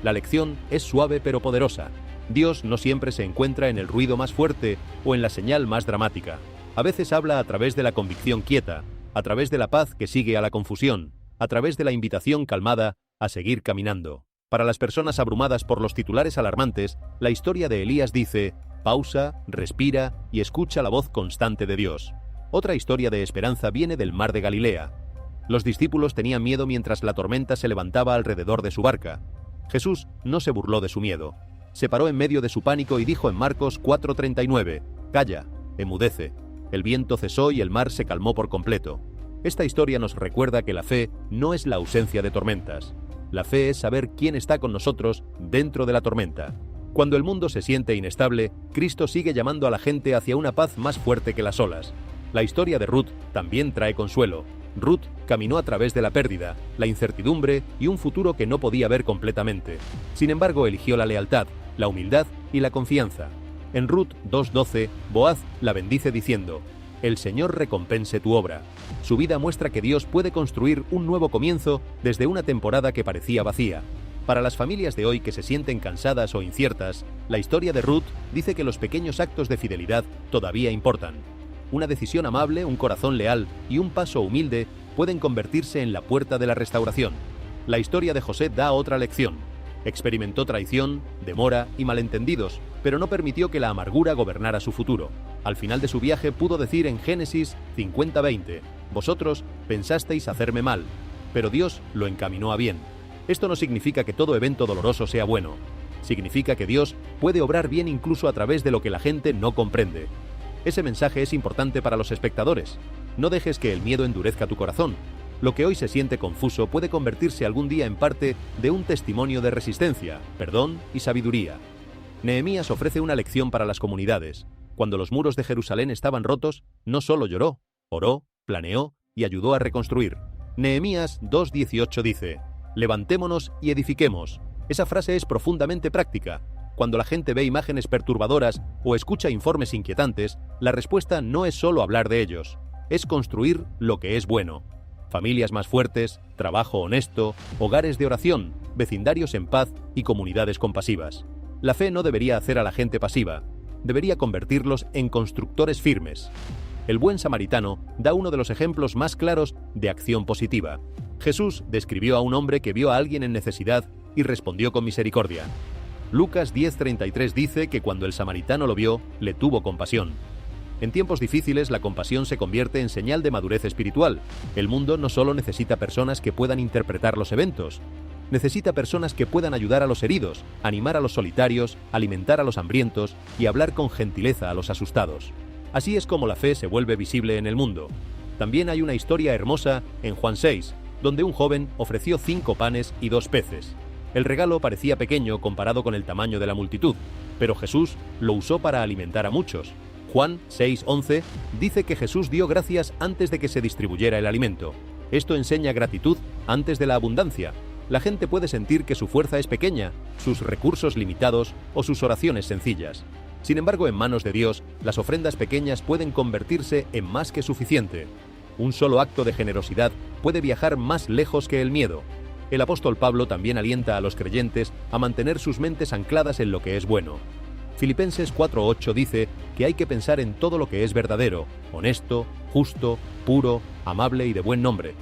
La lección es suave pero poderosa. Dios no siempre se encuentra en el ruido más fuerte o en la señal más dramática. A veces habla a través de la convicción quieta, a través de la paz que sigue a la confusión, a través de la invitación calmada a seguir caminando. Para las personas abrumadas por los titulares alarmantes, la historia de Elías dice: pausa, respira y escucha la voz constante de Dios. Otra historia de esperanza viene del mar de Galilea. Los discípulos tenían miedo mientras la tormenta se levantaba alrededor de su barca. Jesús no se burló de su miedo. Se paró en medio de su pánico y dijo en Marcos 4:39, «Calla, enmudece». El viento cesó y el mar se calmó por completo. Esta historia nos recuerda que la fe no es la ausencia de tormentas. La fe es saber quién está con nosotros dentro de la tormenta. Cuando el mundo se siente inestable, Cristo sigue llamando a la gente hacia una paz más fuerte que las olas. La historia de Ruth también trae consuelo. Ruth caminó a través de la pérdida, la incertidumbre y un futuro que no podía ver completamente. Sin embargo, eligió la lealtad, la humildad y la confianza. En Ruth 2:12, Boaz la bendice diciendo: «El Señor recompense tu obra». Su vida muestra que Dios puede construir un nuevo comienzo desde una temporada que parecía vacía. Para las familias de hoy que se sienten cansadas o inciertas, la historia de Ruth dice que los pequeños actos de fidelidad todavía importan. Una decisión amable, un corazón leal y un paso humilde pueden convertirse en la puerta de la restauración. La historia de José da otra lección. Experimentó traición, demora y malentendidos, pero no permitió que la amargura gobernara su futuro. Al final de su viaje pudo decir en Génesis 50:20, «Vosotros pensasteis hacerme mal, pero Dios lo encaminó a bien». Esto no significa que todo evento doloroso sea bueno. Significa que Dios puede obrar bien incluso a través de lo que la gente no comprende. Ese mensaje es importante para los espectadores. No dejes que el miedo endurezca tu corazón. Lo que hoy se siente confuso puede convertirse algún día en parte de un testimonio de resistencia, perdón y sabiduría. Nehemías ofrece una lección para las comunidades. Cuando los muros de Jerusalén estaban rotos, no solo lloró, oró, planeó y ayudó a reconstruir. Nehemías 2:18 dice: «Levantémonos y edifiquemos». Esa frase es profundamente práctica. Cuando la gente ve imágenes perturbadoras o escucha informes inquietantes, la respuesta no es solo hablar de ellos, es construir lo que es bueno. Familias más fuertes, trabajo honesto, hogares de oración, vecindarios en paz y comunidades compasivas. La fe no debería hacer a la gente pasiva, debería convertirlos en constructores firmes. El buen samaritano da uno de los ejemplos más claros de acción positiva. Jesús describió a un hombre que vio a alguien en necesidad y respondió con misericordia. Lucas 10:33 dice que cuando el samaritano lo vio, le tuvo compasión. En tiempos difíciles, la compasión se convierte en señal de madurez espiritual. El mundo no solo necesita personas que puedan interpretar los eventos, necesita personas que puedan ayudar a los heridos, animar a los solitarios, alimentar a los hambrientos y hablar con gentileza a los asustados. Así es como la fe se vuelve visible en el mundo. También hay una historia hermosa en Juan 6, donde un joven ofreció 5 panes y 2 peces. El regalo parecía pequeño comparado con el tamaño de la multitud, pero Jesús lo usó para alimentar a muchos. Juan 6:11 dice que Jesús dio gracias antes de que se distribuyera el alimento. Esto enseña gratitud antes de la abundancia. La gente puede sentir que su fuerza es pequeña, sus recursos limitados o sus oraciones sencillas. Sin embargo, en manos de Dios, las ofrendas pequeñas pueden convertirse en más que suficiente. Un solo acto de generosidad puede viajar más lejos que el miedo. El apóstol Pablo también alienta a los creyentes a mantener sus mentes ancladas en lo que es bueno. Filipenses 4:8 dice que hay que pensar en todo lo que es verdadero, honesto, justo, puro, amable y de buen nombre.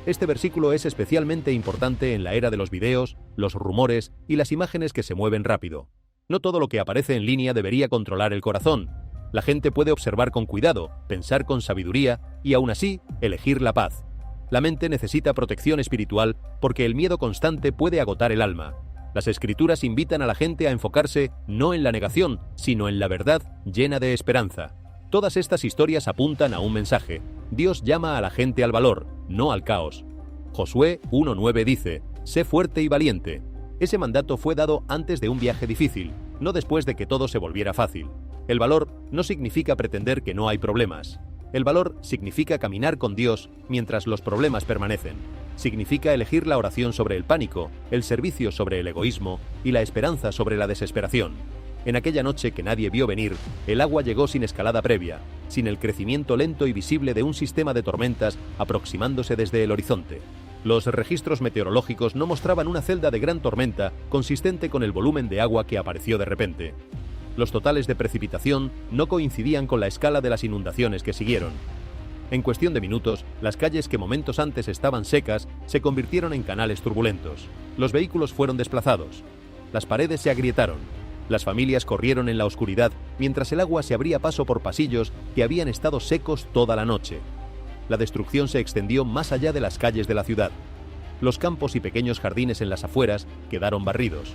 Este versículo es especialmente importante en la era de los videos, los rumores y las imágenes que se mueven rápido. No todo lo que aparece en línea debería controlar el corazón. La gente puede observar con cuidado, pensar con sabiduría y aún así elegir la paz. La mente necesita protección espiritual porque el miedo constante puede agotar el alma. Las Escrituras invitan a la gente a enfocarse no en la negación, sino en la verdad llena de esperanza. Todas estas historias apuntan a un mensaje. Dios llama a la gente al valor, no al caos. Josué 1:9 dice: «Sé fuerte y valiente». Ese mandato fue dado antes de un viaje difícil, no después de que todo se volviera fácil. El valor no significa pretender que no hay problemas. El valor significa caminar con Dios mientras los problemas permanecen. Significa elegir la oración sobre el pánico, el servicio sobre el egoísmo y la esperanza sobre la desesperación. En aquella noche que nadie vio venir, el agua llegó sin escalada previa, sin el crecimiento lento y visible de un sistema de tormentas aproximándose desde el horizonte. Los registros meteorológicos no mostraban una celda de gran tormenta consistente con el volumen de agua que apareció de repente. Los totales de precipitación no coincidían con la escala de las inundaciones que siguieron. En cuestión de minutos, las calles que momentos antes estaban secas se convirtieron en canales turbulentos. Los vehículos fueron desplazados. Las paredes se agrietaron. Las familias corrieron en la oscuridad mientras el agua se abría paso por pasillos que habían estado secos toda la noche. La destrucción se extendió más allá de las calles de la ciudad. Los campos y pequeños jardines en las afueras quedaron barridos.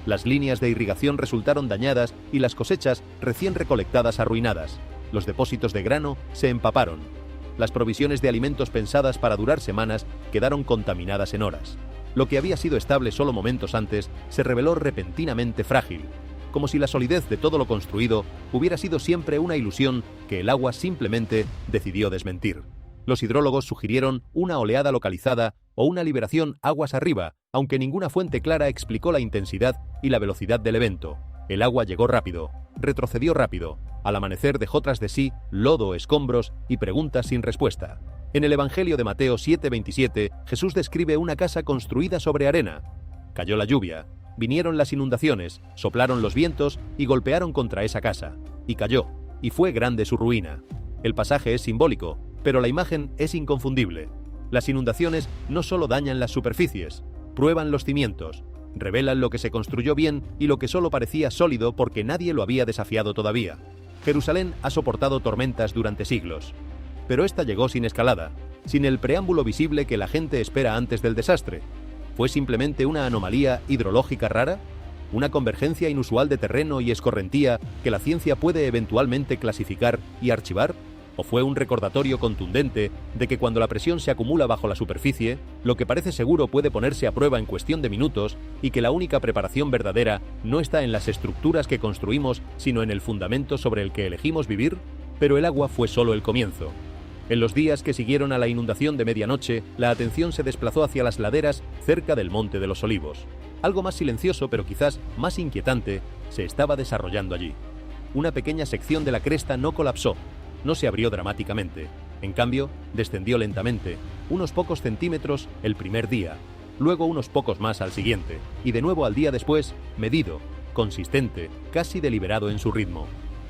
Las líneas de irrigación resultaron dañadas y las cosechas recién recolectadas arruinadas. Los depósitos de grano se empaparon. Las provisiones de alimentos pensadas para durar semanas quedaron contaminadas en horas. Lo que había sido estable solo momentos antes se reveló repentinamente frágil, como si la solidez de todo lo construido hubiera sido siempre una ilusión que el agua simplemente decidió desmentir. Los hidrólogos sugirieron una oleada localizada o una liberación aguas arriba, aunque ninguna fuente clara explicó la intensidad y la velocidad del evento. El agua llegó rápido, retrocedió rápido. Al amanecer dejó tras de sí lodo, escombros y preguntas sin respuesta. En el Evangelio de Mateo 7:27, Jesús describe una casa construida sobre arena. Cayó la lluvia, vinieron las inundaciones, soplaron los vientos y golpearon contra esa casa. Y cayó, y fue grande su ruina. El pasaje es simbólico, pero la imagen es inconfundible. Las inundaciones no solo dañan las superficies, prueban los cimientos, revelan lo que se construyó bien y lo que solo parecía sólido porque nadie lo había desafiado todavía. Jerusalén ha soportado tormentas durante siglos, pero esta llegó sin escalada, sin el preámbulo visible que la gente espera antes del desastre. ¿Fue simplemente una anomalía hidrológica rara? ¿Una convergencia inusual de terreno y escorrentía que la ciencia puede eventualmente clasificar y archivar? ¿O fue un recordatorio contundente de que cuando la presión se acumula bajo la superficie, lo que parece seguro puede ponerse a prueba en cuestión de minutos y que la única preparación verdadera no está en las estructuras que construimos, sino en el fundamento sobre el que elegimos vivir? Pero el agua fue solo el comienzo. En los días que siguieron a la inundación de medianoche, la atención se desplazó hacia las laderas cerca del Monte de los Olivos. Algo más silencioso, pero quizás más inquietante, se estaba desarrollando allí. Una pequeña sección de la cresta no colapsó, no se abrió dramáticamente. En cambio, descendió lentamente, unos pocos centímetros el primer día, luego unos pocos más al siguiente, y de nuevo al día después, medido, consistente, casi deliberado en su ritmo.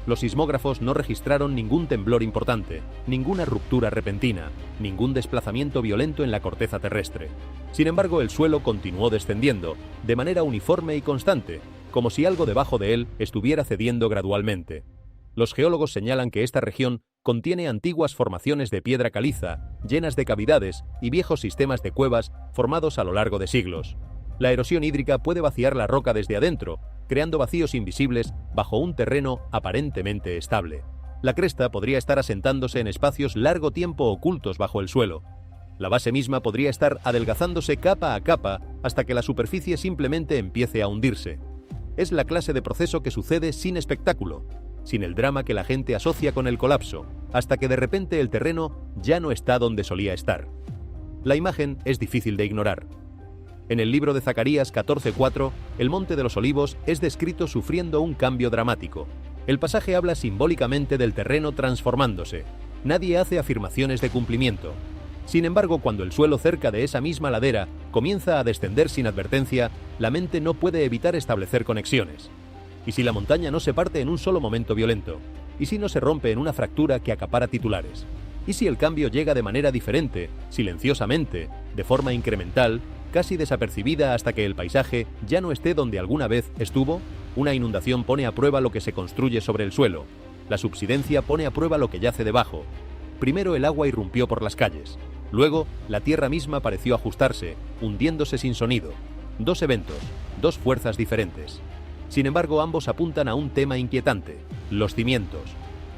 Los sismógrafos no registraron ningún temblor importante, ninguna ruptura repentina, ningún desplazamiento violento en la corteza terrestre. Sin embargo, el suelo continuó descendiendo, de manera uniforme y constante, como si algo debajo de él estuviera cediendo gradualmente. Los geólogos señalan que esta región contiene antiguas formaciones de piedra caliza, llenas de cavidades y viejos sistemas de cuevas formados a lo largo de siglos. La erosión hídrica puede vaciar la roca desde adentro, creando vacíos invisibles bajo un terreno aparentemente estable. La cresta podría estar asentándose en espacios largo tiempo ocultos bajo el suelo. La base misma podría estar adelgazándose capa a capa hasta que la superficie simplemente empiece a hundirse. Es la clase de proceso que sucede sin espectáculo, sin el drama que la gente asocia con el colapso, hasta que de repente el terreno ya no está donde solía estar. La imagen es difícil de ignorar. En el libro de Zacarías 14:4, el Monte de los Olivos es descrito sufriendo un cambio dramático. El pasaje habla simbólicamente del terreno transformándose. Nadie hace afirmaciones de cumplimiento. Sin embargo, cuando el suelo cerca de esa misma ladera comienza a descender sin advertencia, la mente no puede evitar establecer conexiones. ¿Y si la montaña no se parte en un solo momento violento? ¿Y si no se rompe en una fractura que acapara titulares? ¿Y si el cambio llega de manera diferente, silenciosamente, de forma incremental, casi desapercibida hasta que el paisaje ya no esté donde alguna vez estuvo? Una inundación pone a prueba lo que se construye sobre el suelo. La subsidencia pone a prueba lo que yace debajo. Primero el agua irrumpió por las calles. Luego, la tierra misma pareció ajustarse, hundiéndose sin sonido. Dos eventos, dos fuerzas diferentes. Sin embargo, ambos apuntan a un tema inquietante: los cimientos.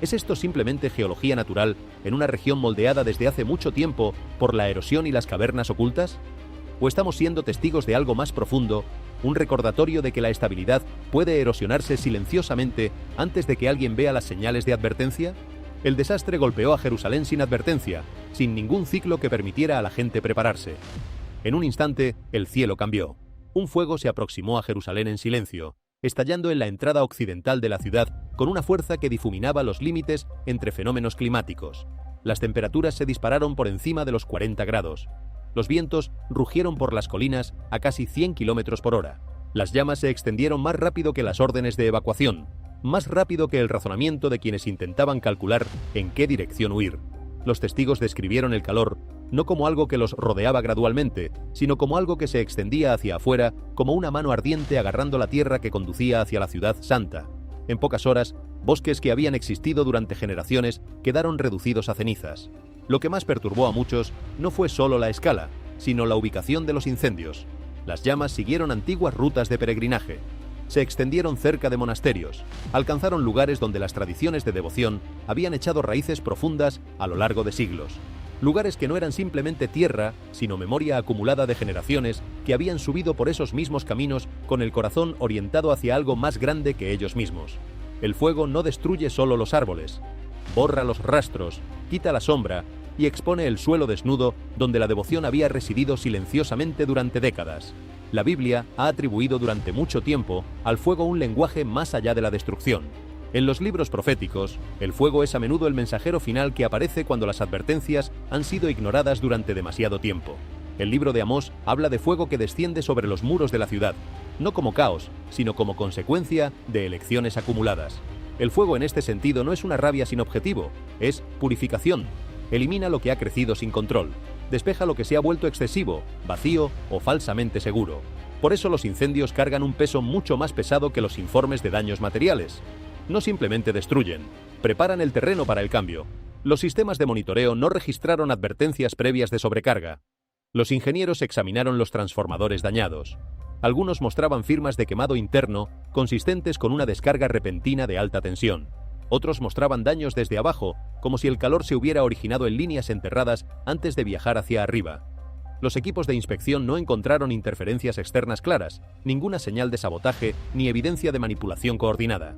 ¿Es esto simplemente geología natural en una región moldeada desde hace mucho tiempo por la erosión y las cavernas ocultas? ¿O estamos siendo testigos de algo más profundo, un recordatorio de que la estabilidad puede erosionarse silenciosamente antes de que alguien vea las señales de advertencia? El desastre golpeó a Jerusalén sin advertencia, sin ningún ciclo que permitiera a la gente prepararse. En un instante, el cielo cambió. Un fuego se aproximó a Jerusalén en silencio, estallando en la entrada occidental de la ciudad con una fuerza que difuminaba los límites entre fenómenos climáticos. Las temperaturas se dispararon por encima de los 40 grados. Los vientos rugieron por las colinas a casi 100 km por hora. Las llamas se extendieron más rápido que las órdenes de evacuación, más rápido que el razonamiento de quienes intentaban calcular en qué dirección huir. Los testigos describieron el calor no como algo que los rodeaba gradualmente, sino como algo que se extendía hacia afuera, como una mano ardiente agarrando la tierra que conducía hacia la ciudad santa. En pocas horas, bosques que habían existido durante generaciones quedaron reducidos a cenizas. Lo que más perturbó a muchos no fue solo la escala, sino la ubicación de los incendios. Las llamas siguieron antiguas rutas de peregrinaje. Se extendieron cerca de monasterios, alcanzaron lugares donde las tradiciones de devoción habían echado raíces profundas a lo largo de siglos. Lugares que no eran simplemente tierra, sino memoria acumulada de generaciones que habían subido por esos mismos caminos con el corazón orientado hacia algo más grande que ellos mismos. El fuego no destruye solo los árboles, borra los rastros, quita la sombra y expone el suelo desnudo donde la devoción había residido silenciosamente durante décadas. La Biblia ha atribuido durante mucho tiempo al fuego un lenguaje más allá de la destrucción. En los libros proféticos, el fuego es a menudo el mensajero final que aparece cuando las advertencias han sido ignoradas durante demasiado tiempo. El libro de Amós habla de fuego que desciende sobre los muros de la ciudad, no como caos, sino como consecuencia de elecciones acumuladas. El fuego en este sentido no es una rabia sin objetivo, es purificación. Elimina lo que ha crecido sin control, despeja lo que se ha vuelto excesivo, vacío o falsamente seguro. Por eso los incendios cargan un peso mucho más pesado que los informes de daños materiales. No simplemente destruyen, preparan el terreno para el cambio. Los sistemas de monitoreo no registraron advertencias previas de sobrecarga. Los ingenieros examinaron los transformadores dañados. Algunos mostraban firmas de quemado interno consistentes con una descarga repentina de alta tensión. Otros mostraban daños desde abajo, como si el calor se hubiera originado en líneas enterradas antes de viajar hacia arriba. Los equipos de inspección no encontraron interferencias externas claras, ninguna señal de sabotaje ni evidencia de manipulación coordinada.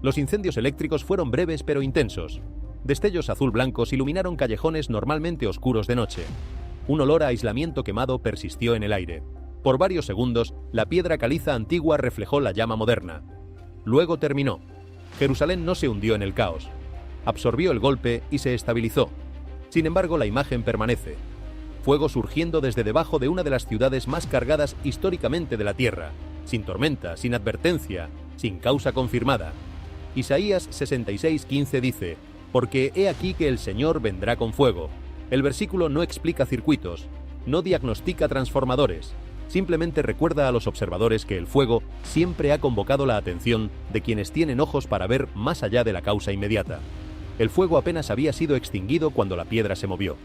Los incendios eléctricos fueron breves pero intensos. Destellos azul-blancos iluminaron callejones normalmente oscuros de noche. Un olor a aislamiento quemado persistió en el aire. Por varios segundos, la piedra caliza antigua reflejó la llama moderna. Luego terminó. Jerusalén no se hundió en el caos. Absorbió el golpe y se estabilizó. Sin embargo, la imagen permanece. Fuego surgiendo desde debajo de una de las ciudades más cargadas históricamente de la tierra, sin tormenta, sin advertencia, sin causa confirmada. Isaías 66:15 dice: «Porque he aquí que el Señor vendrá con fuego». El versículo no explica circuitos, no diagnostica transformadores, simplemente recuerda a los observadores que el fuego siempre ha convocado la atención de quienes tienen ojos para ver más allá de la causa inmediata. El fuego apenas había sido extinguido cuando la piedra se movió.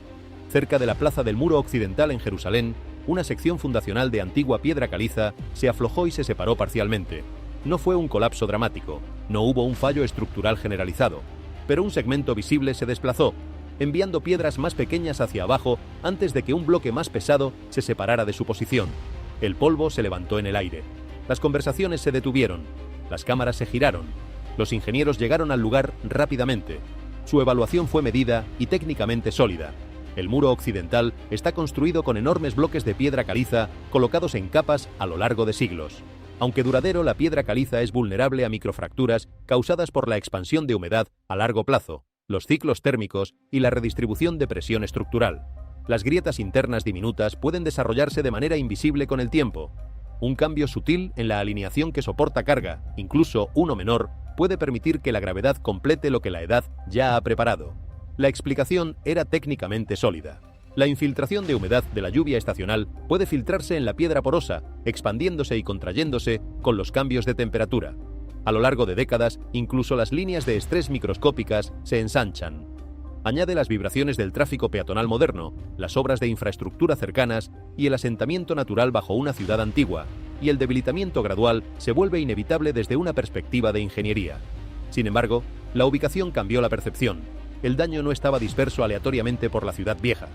Cerca de la plaza del Muro Occidental en Jerusalén, una sección fundacional de antigua piedra caliza se aflojó y se separó parcialmente. No fue un colapso dramático, no hubo un fallo estructural generalizado, pero un segmento visible se desplazó, enviando piedras más pequeñas hacia abajo antes de que un bloque más pesado se separara de su posición. El polvo se levantó en el aire. Las conversaciones se detuvieron, las cámaras se giraron, los ingenieros llegaron al lugar rápidamente. Su evaluación fue medida y técnicamente sólida. El muro occidental está construido con enormes bloques de piedra caliza colocados en capas a lo largo de siglos. Aunque duradero, la piedra caliza es vulnerable a microfracturas causadas por la expansión de humedad a largo plazo, los ciclos térmicos y la redistribución de presión estructural. Las grietas internas diminutas pueden desarrollarse de manera invisible con el tiempo. Un cambio sutil en la alineación que soporta carga, incluso uno menor, puede permitir que la gravedad complete lo que la edad ya ha preparado. La explicación era técnicamente sólida. La infiltración de humedad de la lluvia estacional puede filtrarse en la piedra porosa, expandiéndose y contrayéndose con los cambios de temperatura. A lo largo de décadas, incluso las líneas de estrés microscópicas se ensanchan. Añade las vibraciones del tráfico peatonal moderno, las obras de infraestructura cercanas y el asentamiento natural bajo una ciudad antigua, y el debilitamiento gradual se vuelve inevitable desde una perspectiva de ingeniería. Sin embargo, La ubicación cambió la percepción. El daño no estaba disperso aleatoriamente por la ciudad vieja.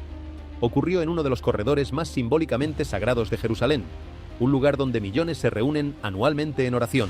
Ocurrió en uno de los corredores más simbólicamente sagrados de Jerusalén, un lugar donde millones se reúnen anualmente en oración.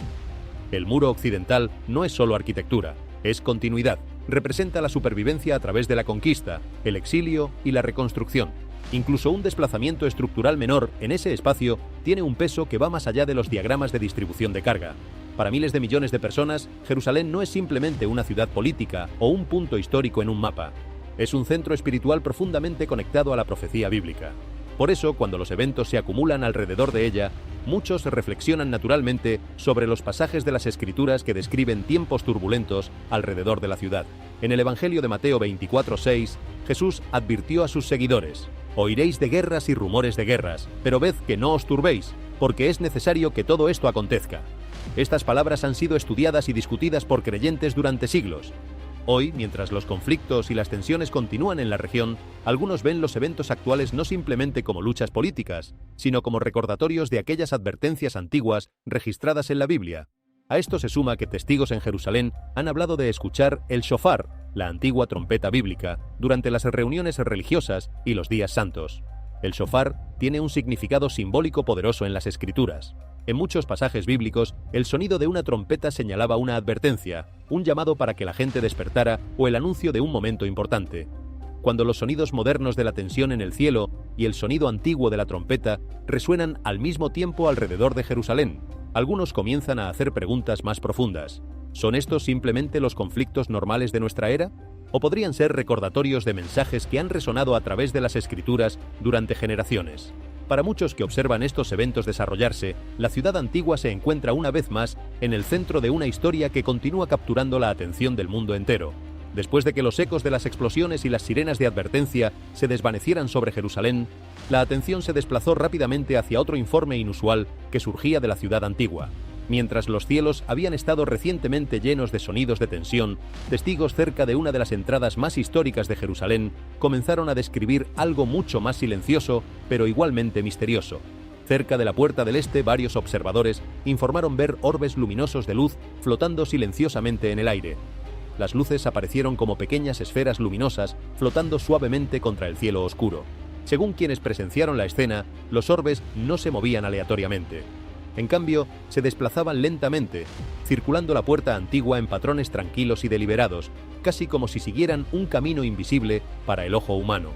El muro occidental no es solo arquitectura, es continuidad. Representa la supervivencia a través de la conquista, el exilio y la reconstrucción. Incluso un desplazamiento estructural menor en ese espacio tiene un peso que va más allá de los diagramas de distribución de carga. Para miles de millones de personas, Jerusalén no es simplemente una ciudad política o un punto histórico en un mapa. Es un centro espiritual profundamente conectado a la profecía bíblica. Por eso, cuando los eventos se acumulan alrededor de ella, muchos reflexionan naturalmente sobre los pasajes de las Escrituras que describen tiempos turbulentos alrededor de la ciudad. En el Evangelio de Mateo 24:6, Jesús advirtió a sus seguidores: «Oiréis de guerras y rumores de guerras, pero ved que no os turbéis, porque es necesario que todo esto acontezca». Estas palabras han sido estudiadas y discutidas por creyentes durante siglos. Hoy, mientras los conflictos y las tensiones continúan en la región, algunos ven los eventos actuales no simplemente como luchas políticas, sino como recordatorios de aquellas advertencias antiguas registradas en la Biblia. A esto se suma que testigos en Jerusalén han hablado de escuchar el shofar, la antigua trompeta bíblica, durante las reuniones religiosas y los días santos. El shofar tiene un significado simbólico poderoso en las Escrituras. En muchos pasajes bíblicos, el sonido de una trompeta señalaba una advertencia, un llamado para que la gente despertara o el anuncio de un momento importante. Cuando los sonidos modernos de la tensión en el cielo y el sonido antiguo de la trompeta resuenan al mismo tiempo alrededor de Jerusalén, algunos comienzan a hacer preguntas más profundas. ¿Son estos simplemente los conflictos normales de nuestra era? ¿O podrían ser recordatorios de mensajes que han resonado a través de las Escrituras durante generaciones? Para muchos que observan estos eventos desarrollarse, la ciudad antigua se encuentra una vez más en el centro de una historia que continúa capturando la atención del mundo entero. Después de que los ecos de las explosiones y las sirenas de advertencia se desvanecieran sobre Jerusalén, la atención se desplazó rápidamente hacia otro informe inusual que surgía de la ciudad antigua. Mientras los cielos habían estado recientemente llenos de sonidos de tensión, testigos cerca de una de las entradas más históricas de Jerusalén comenzaron a describir algo mucho más silencioso, pero igualmente misterioso. Cerca de la puerta del este, varios observadores informaron ver orbes luminosos de luz flotando silenciosamente en el aire. Las luces aparecieron como pequeñas esferas luminosas flotando suavemente contra el cielo oscuro. Según quienes presenciaron la escena, los orbes no se movían aleatoriamente. En cambio, se desplazaban lentamente, circulando la puerta antigua en patrones tranquilos y deliberados, casi como si siguieran un camino invisible para el ojo humano.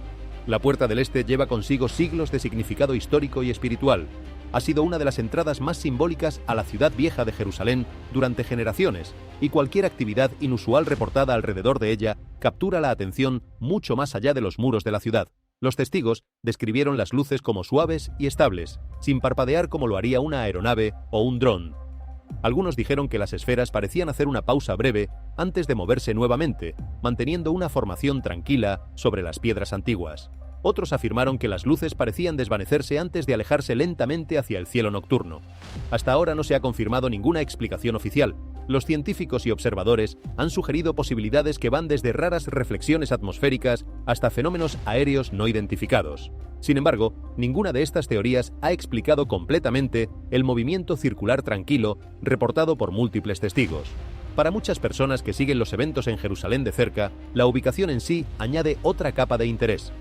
La puerta del este lleva consigo siglos de significado histórico y espiritual. Ha sido una de las entradas más simbólicas a la ciudad vieja de Jerusalén durante generaciones, y cualquier actividad inusual reportada alrededor de ella captura la atención mucho más allá de los muros de la ciudad. Los testigos describieron las luces como suaves y estables, sin parpadear como lo haría una aeronave o un dron. Algunos dijeron que las esferas parecían hacer una pausa breve antes de moverse nuevamente, manteniendo una formación tranquila sobre las piedras antiguas. Otros afirmaron que las luces parecían desvanecerse antes de alejarse lentamente hacia el cielo nocturno. Hasta ahora no se ha confirmado ninguna explicación oficial. Los científicos y observadores han sugerido posibilidades que van desde raras reflexiones atmosféricas hasta fenómenos aéreos no identificados. Sin embargo, ninguna de estas teorías ha explicado completamente el movimiento circular tranquilo reportado por múltiples testigos. Para muchas personas que siguen los eventos en Jerusalén de cerca, la ubicación en sí añade otra capa de interés.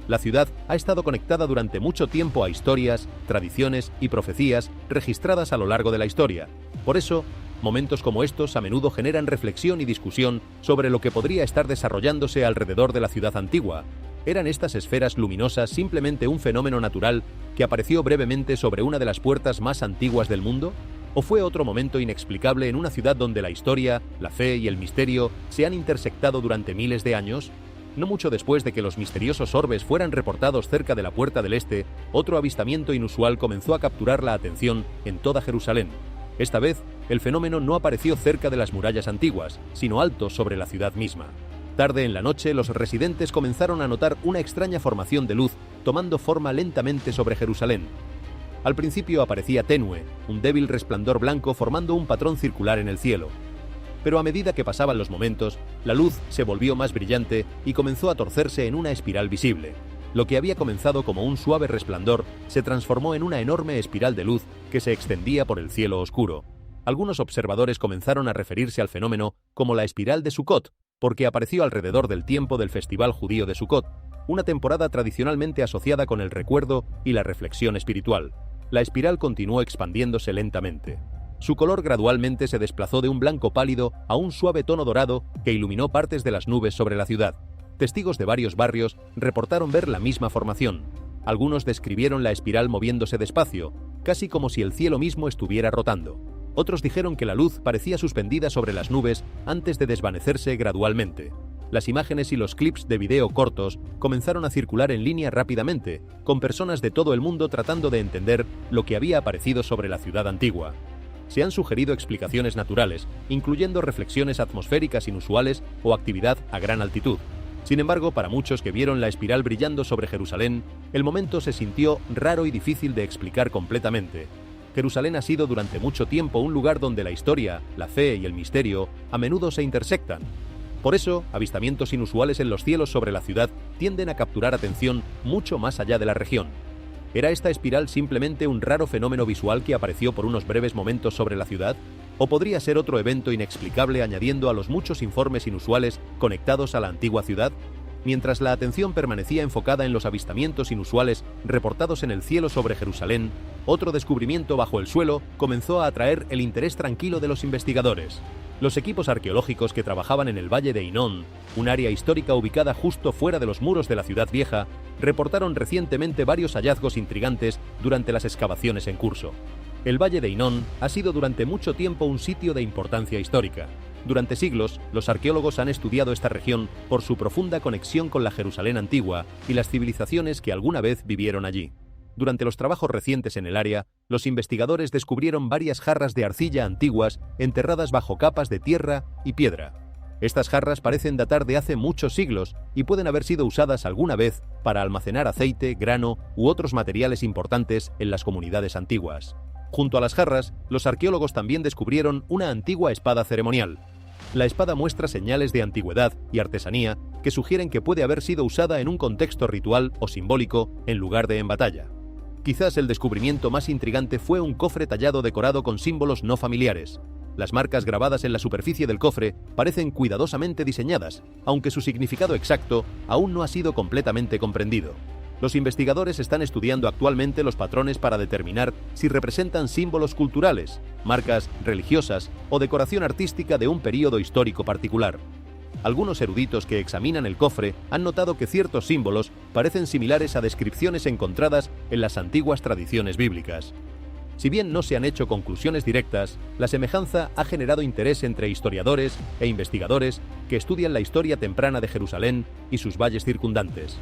La ciudad ha estado conectada durante mucho tiempo a historias, tradiciones y profecías registradas a lo largo de la historia. Por eso, momentos como estos a menudo generan reflexión y discusión sobre lo que podría estar desarrollándose alrededor de la ciudad antigua. ¿Eran estas esferas luminosas simplemente un fenómeno natural que apareció brevemente sobre una de las puertas más antiguas del mundo? ¿O fue otro momento inexplicable en una ciudad donde la historia, la fe y el misterio se han intersectado durante miles de años? No mucho después de que los misteriosos orbes fueran reportados cerca de la puerta del este, otro avistamiento inusual comenzó a capturar la atención en toda Jerusalén. Esta vez, el fenómeno no apareció cerca de las murallas antiguas, sino alto sobre la ciudad misma. Tarde en la noche, los residentes comenzaron a notar una extraña formación de luz tomando forma lentamente sobre Jerusalén. Al principio aparecía tenue, un débil resplandor blanco formando un patrón circular en el cielo. Pero a medida que pasaban los momentos, la luz se volvió más brillante y comenzó a torcerse en una espiral visible. Lo que había comenzado como un suave resplandor se transformó en una enorme espiral de luz que se extendía por el cielo oscuro. Algunos observadores comenzaron a referirse al fenómeno como la espiral de Sukkot, porque apareció alrededor del tiempo del Festival Judío de Sukkot, una temporada tradicionalmente asociada con el recuerdo y la reflexión espiritual. La espiral continuó expandiéndose lentamente. Su color gradualmente se desplazó de un blanco pálido a un suave tono dorado que iluminó partes de las nubes sobre la ciudad. Testigos de varios barrios reportaron ver la misma formación. Algunos describieron la espiral moviéndose despacio, casi como si el cielo mismo estuviera rotando. Otros dijeron que la luz parecía suspendida sobre las nubes antes de desvanecerse gradualmente. Las imágenes y los clips de video cortos comenzaron a circular en línea rápidamente, con personas de todo el mundo tratando de entender lo que había aparecido sobre la ciudad antigua. Se han sugerido explicaciones naturales, incluyendo reflexiones atmosféricas inusuales o actividad a gran altitud. Sin embargo, para muchos que vieron la espiral brillando sobre Jerusalén, el momento se sintió raro y difícil de explicar completamente. Jerusalén ha sido durante mucho tiempo un lugar donde la historia, la fe y el misterio a menudo se intersectan. Por eso, avistamientos inusuales en los cielos sobre la ciudad tienden a capturar atención mucho más allá de la región. ¿Era esta espiral simplemente un raro fenómeno visual que apareció por unos breves momentos sobre la ciudad? ¿O podría ser otro evento inexplicable añadiendo a los muchos informes inusuales conectados a la antigua ciudad? Mientras la atención permanecía enfocada en los avistamientos inusuales reportados en el cielo sobre Jerusalén, otro descubrimiento bajo el suelo comenzó a atraer el interés tranquilo de los investigadores. Los equipos arqueológicos que trabajaban en el Valle de Hinón, un área histórica ubicada justo fuera de los muros de la ciudad vieja, reportaron recientemente varios hallazgos intrigantes durante las excavaciones en curso. El Valle de Hinón ha sido durante mucho tiempo un sitio de importancia histórica. Durante siglos, los arqueólogos han estudiado esta región por su profunda conexión con la Jerusalén antigua y las civilizaciones que alguna vez vivieron allí. Durante los trabajos recientes en el área, los investigadores descubrieron varias jarras de arcilla antiguas enterradas bajo capas de tierra y piedra. Estas jarras parecen datar de hace muchos siglos y pueden haber sido usadas alguna vez para almacenar aceite, grano u otros materiales importantes en las comunidades antiguas. Junto a las jarras, los arqueólogos también descubrieron una antigua espada ceremonial. La espada muestra señales de antigüedad y artesanía que sugieren que puede haber sido usada en un contexto ritual o simbólico en lugar de en batalla. Quizás el descubrimiento más intrigante fue un cofre tallado decorado con símbolos no familiares. Las marcas grabadas en la superficie del cofre parecen cuidadosamente diseñadas, aunque su significado exacto aún no ha sido completamente comprendido. Los investigadores están estudiando actualmente los patrones para determinar si representan símbolos culturales, marcas religiosas o decoración artística de un período histórico particular. Algunos eruditos que examinan el cofre han notado que ciertos símbolos parecen similares a descripciones encontradas en las antiguas tradiciones bíblicas. Si bien no se han hecho conclusiones directas, la semejanza ha generado interés entre historiadores e investigadores que estudian la historia temprana de Jerusalén y sus valles circundantes.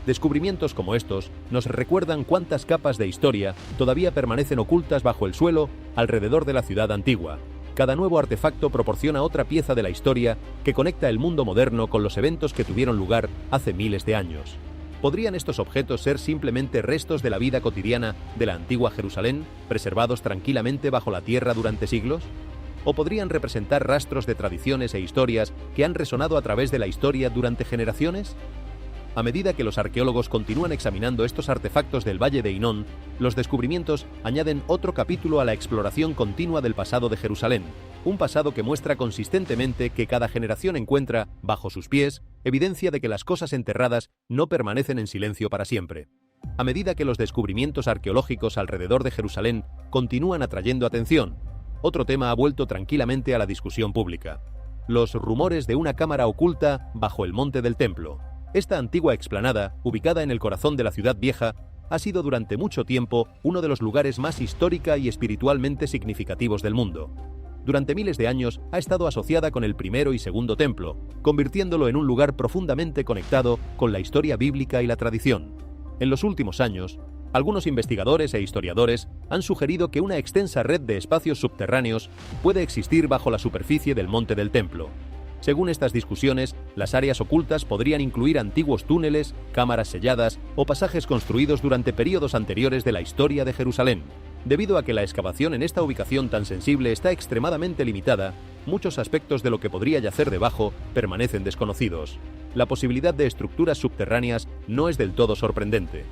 Descubrimientos como estos nos recuerdan cuántas capas de historia todavía permanecen ocultas bajo el suelo alrededor de la ciudad antigua. Cada nuevo artefacto proporciona otra pieza de la historia que conecta el mundo moderno con los eventos que tuvieron lugar hace miles de años. ¿Podrían estos objetos ser simplemente restos de la vida cotidiana de la antigua Jerusalén, preservados tranquilamente bajo la tierra durante siglos? ¿O podrían representar rastros de tradiciones e historias que han resonado a través de la historia durante generaciones? A medida que los arqueólogos continúan examinando estos artefactos del Valle de Hinón, los descubrimientos añaden otro capítulo a la exploración continua del pasado de Jerusalén, un pasado que muestra consistentemente que cada generación encuentra, bajo sus pies, evidencia de que las cosas enterradas no permanecen en silencio para siempre. A medida que los descubrimientos arqueológicos alrededor de Jerusalén continúan atrayendo atención, otro tema ha vuelto tranquilamente a la discusión pública: los rumores de una cámara oculta bajo el monte del templo. Esta antigua explanada, ubicada en el corazón de la ciudad vieja, ha sido durante mucho tiempo uno de los lugares más histórica y espiritualmente significativos del mundo. Durante miles de años ha estado asociada con el primero y segundo templo, convirtiéndolo en un lugar profundamente conectado con la historia bíblica y la tradición. En los últimos años, algunos investigadores e historiadores han sugerido que una extensa red de espacios subterráneos puede existir bajo la superficie del monte del templo. Según estas discusiones, las áreas ocultas podrían incluir antiguos túneles, cámaras selladas o pasajes construidos durante períodos anteriores de la historia de Jerusalén. Debido a que la excavación en esta ubicación tan sensible está extremadamente limitada, muchos aspectos de lo que podría yacer debajo permanecen desconocidos. La posibilidad de estructuras subterráneas no es del todo sorprendente.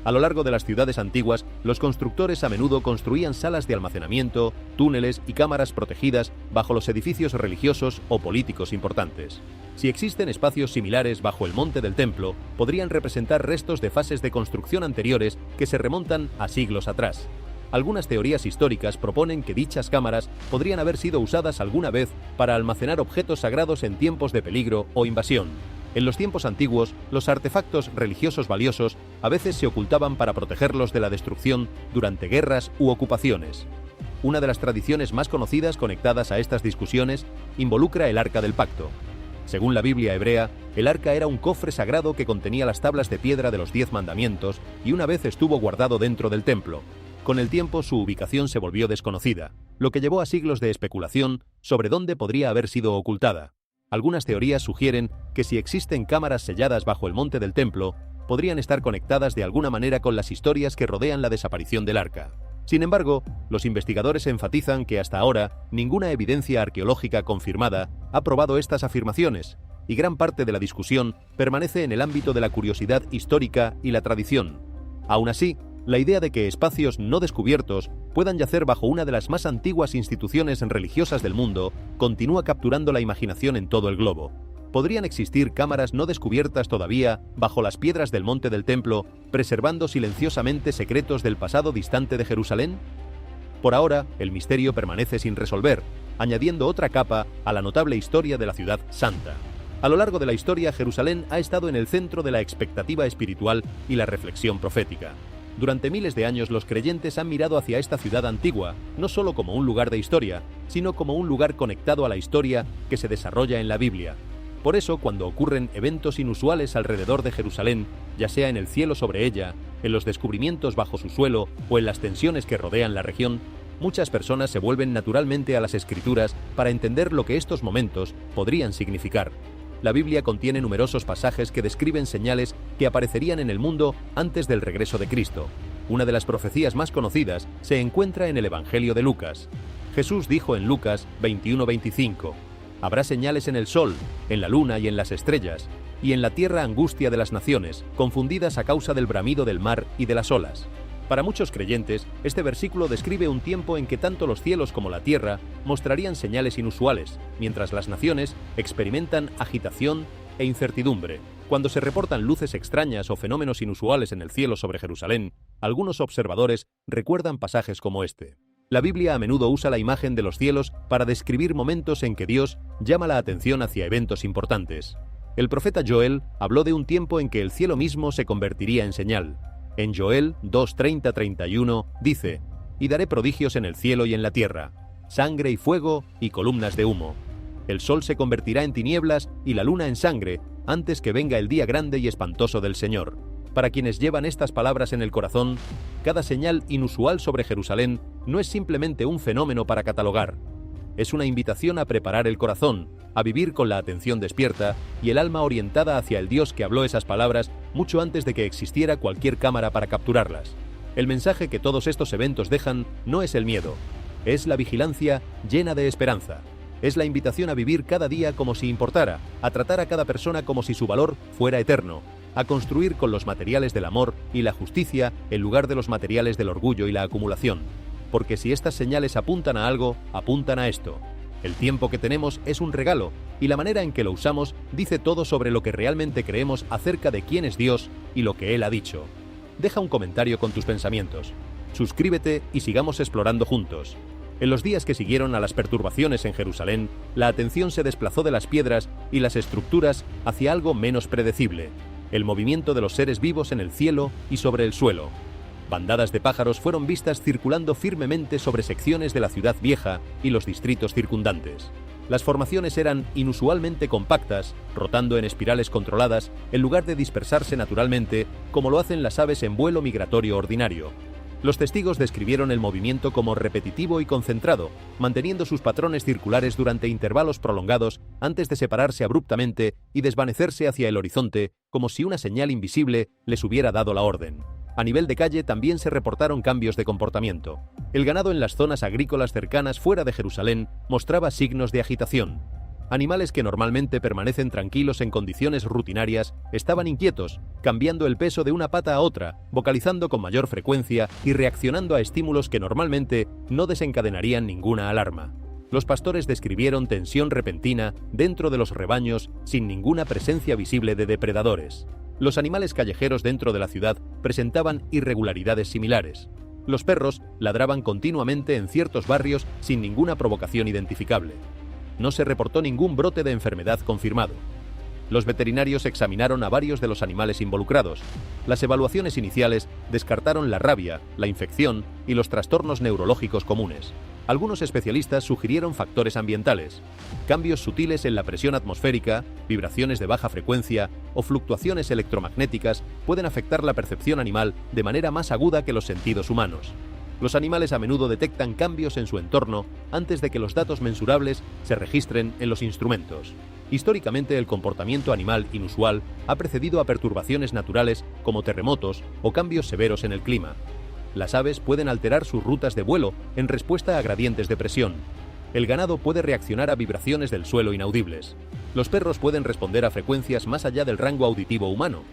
A lo largo de las ciudades antiguas, los constructores a menudo construían salas de almacenamiento, túneles y cámaras protegidas bajo los edificios religiosos o políticos importantes. Si existen espacios similares bajo el monte del templo, podrían representar restos de fases de construcción anteriores que se remontan a siglos atrás. Algunas teorías históricas proponen que dichas cámaras podrían haber sido usadas alguna vez para almacenar objetos sagrados en tiempos de peligro o invasión. En los tiempos antiguos, los artefactos religiosos valiosos a veces se ocultaban para protegerlos de la destrucción durante guerras u ocupaciones. Una de las tradiciones más conocidas conectadas a estas discusiones involucra el Arca del Pacto. Según la Biblia hebrea, el arca era un cofre sagrado que contenía las tablas de piedra de los 10 mandamientos y una vez estuvo guardado dentro del templo. Con el tiempo su ubicación se volvió desconocida, lo que llevó a siglos de especulación sobre dónde podría haber sido ocultada. Algunas teorías sugieren que si existen cámaras selladas bajo el monte del templo, podrían estar conectadas de alguna manera con las historias que rodean la desaparición del arca. Sin embargo, los investigadores enfatizan que hasta ahora ninguna evidencia arqueológica confirmada ha probado estas afirmaciones, y gran parte de la discusión permanece en el ámbito de la curiosidad histórica y la tradición. Aún así, la idea de que espacios no descubiertos puedan yacer bajo una de las más antiguas instituciones religiosas del mundo continúa capturando la imaginación en todo el globo. ¿Podrían existir cámaras no descubiertas todavía bajo las piedras del monte del templo, preservando silenciosamente secretos del pasado distante de Jerusalén? Por ahora, el misterio permanece sin resolver, añadiendo otra capa a la notable historia de la ciudad santa. A lo largo de la historia, Jerusalén ha estado en el centro de la expectativa espiritual y la reflexión profética. Durante miles de años los creyentes han mirado hacia esta ciudad antigua, no solo como un lugar de historia, sino como un lugar conectado a la historia que se desarrolla en la Biblia. Por eso, cuando ocurren eventos inusuales alrededor de Jerusalén, ya sea en el cielo sobre ella, en los descubrimientos bajo su suelo o en las tensiones que rodean la región, muchas personas se vuelven naturalmente a las Escrituras para entender lo que estos momentos podrían significar. La Biblia contiene numerosos pasajes que describen señales que aparecerían en el mundo antes del regreso de Cristo. Una de las profecías más conocidas se encuentra en el Evangelio de Lucas. Jesús dijo en Lucas 21:25: «Habrá señales en el sol, en la luna y en las estrellas, y en la tierra angustia de las naciones, confundidas a causa del bramido del mar y de las olas». Para muchos creyentes, este versículo describe un tiempo en que tanto los cielos como la tierra mostrarían señales inusuales, mientras las naciones experimentan agitación e incertidumbre. Cuando se reportan luces extrañas o fenómenos inusuales en el cielo sobre Jerusalén, algunos observadores recuerdan pasajes como este. La Biblia a menudo usa la imagen de los cielos para describir momentos en que Dios llama la atención hacia eventos importantes. El profeta Joel habló de un tiempo en que el cielo mismo se convertiría en señal. En Joel 2:30-31 dice: «Y daré prodigios en el cielo y en la tierra, sangre y fuego y columnas de humo. El sol se convertirá en tinieblas y la luna en sangre, antes que venga el día grande y espantoso del Señor». Para quienes llevan estas palabras en el corazón, cada señal inusual sobre Jerusalén no es simplemente un fenómeno para catalogar. Es una invitación a preparar el corazón, a vivir con la atención despierta y el alma orientada hacia el Dios que habló esas palabras mucho antes de que existiera cualquier cámara para capturarlas. El mensaje que todos estos eventos dejan no es el miedo, es la vigilancia llena de esperanza. Es la invitación a vivir cada día como si importara, a tratar a cada persona como si su valor fuera eterno, a construir con los materiales del amor y la justicia en lugar de los materiales del orgullo y la acumulación. Porque si estas señales apuntan a algo, apuntan a esto. El tiempo que tenemos es un regalo, y la manera en que lo usamos dice todo sobre lo que realmente creemos acerca de quién es Dios y lo que Él ha dicho. Deja un comentario con tus pensamientos. Suscríbete y sigamos explorando juntos. En los días que siguieron a las perturbaciones en Jerusalén, la atención se desplazó de las piedras y las estructuras hacia algo menos predecible: el movimiento de los seres vivos en el cielo y sobre el suelo. Bandadas de pájaros fueron vistas circulando firmemente sobre secciones de la ciudad vieja y los distritos circundantes. Las formaciones eran inusualmente compactas, rotando en espirales controladas, en lugar de dispersarse naturalmente, como lo hacen las aves en vuelo migratorio ordinario. Los testigos describieron el movimiento como repetitivo y concentrado, manteniendo sus patrones circulares durante intervalos prolongados antes de separarse abruptamente y desvanecerse hacia el horizonte, como si una señal invisible les hubiera dado la orden. A nivel de calle también se reportaron cambios de comportamiento. El ganado en las zonas agrícolas cercanas fuera de Jerusalén mostraba signos de agitación. Animales que normalmente permanecen tranquilos en condiciones rutinarias estaban inquietos, cambiando el peso de una pata a otra, vocalizando con mayor frecuencia y reaccionando a estímulos que normalmente no desencadenarían ninguna alarma. Los pastores describieron tensión repentina dentro de los rebaños sin ninguna presencia visible de depredadores. Los animales callejeros dentro de la ciudad presentaban irregularidades similares. Los perros ladraban continuamente en ciertos barrios sin ninguna provocación identificable. No se reportó ningún brote de enfermedad confirmado. Los veterinarios examinaron a varios de los animales involucrados. Las evaluaciones iniciales descartaron la rabia, la infección y los trastornos neurológicos comunes. Algunos especialistas sugirieron factores ambientales. Cambios sutiles en la presión atmosférica, vibraciones de baja frecuencia o fluctuaciones electromagnéticas pueden afectar la percepción animal de manera más aguda que los sentidos humanos. Los animales a menudo detectan cambios en su entorno antes de que los datos mensurables se registren en los instrumentos. Históricamente, el comportamiento animal inusual ha precedido a perturbaciones naturales como terremotos o cambios severos en el clima. Las aves pueden alterar sus rutas de vuelo en respuesta a gradientes de presión. El ganado puede reaccionar a vibraciones del suelo inaudibles. Los perros pueden responder a frecuencias más allá del rango auditivo humano.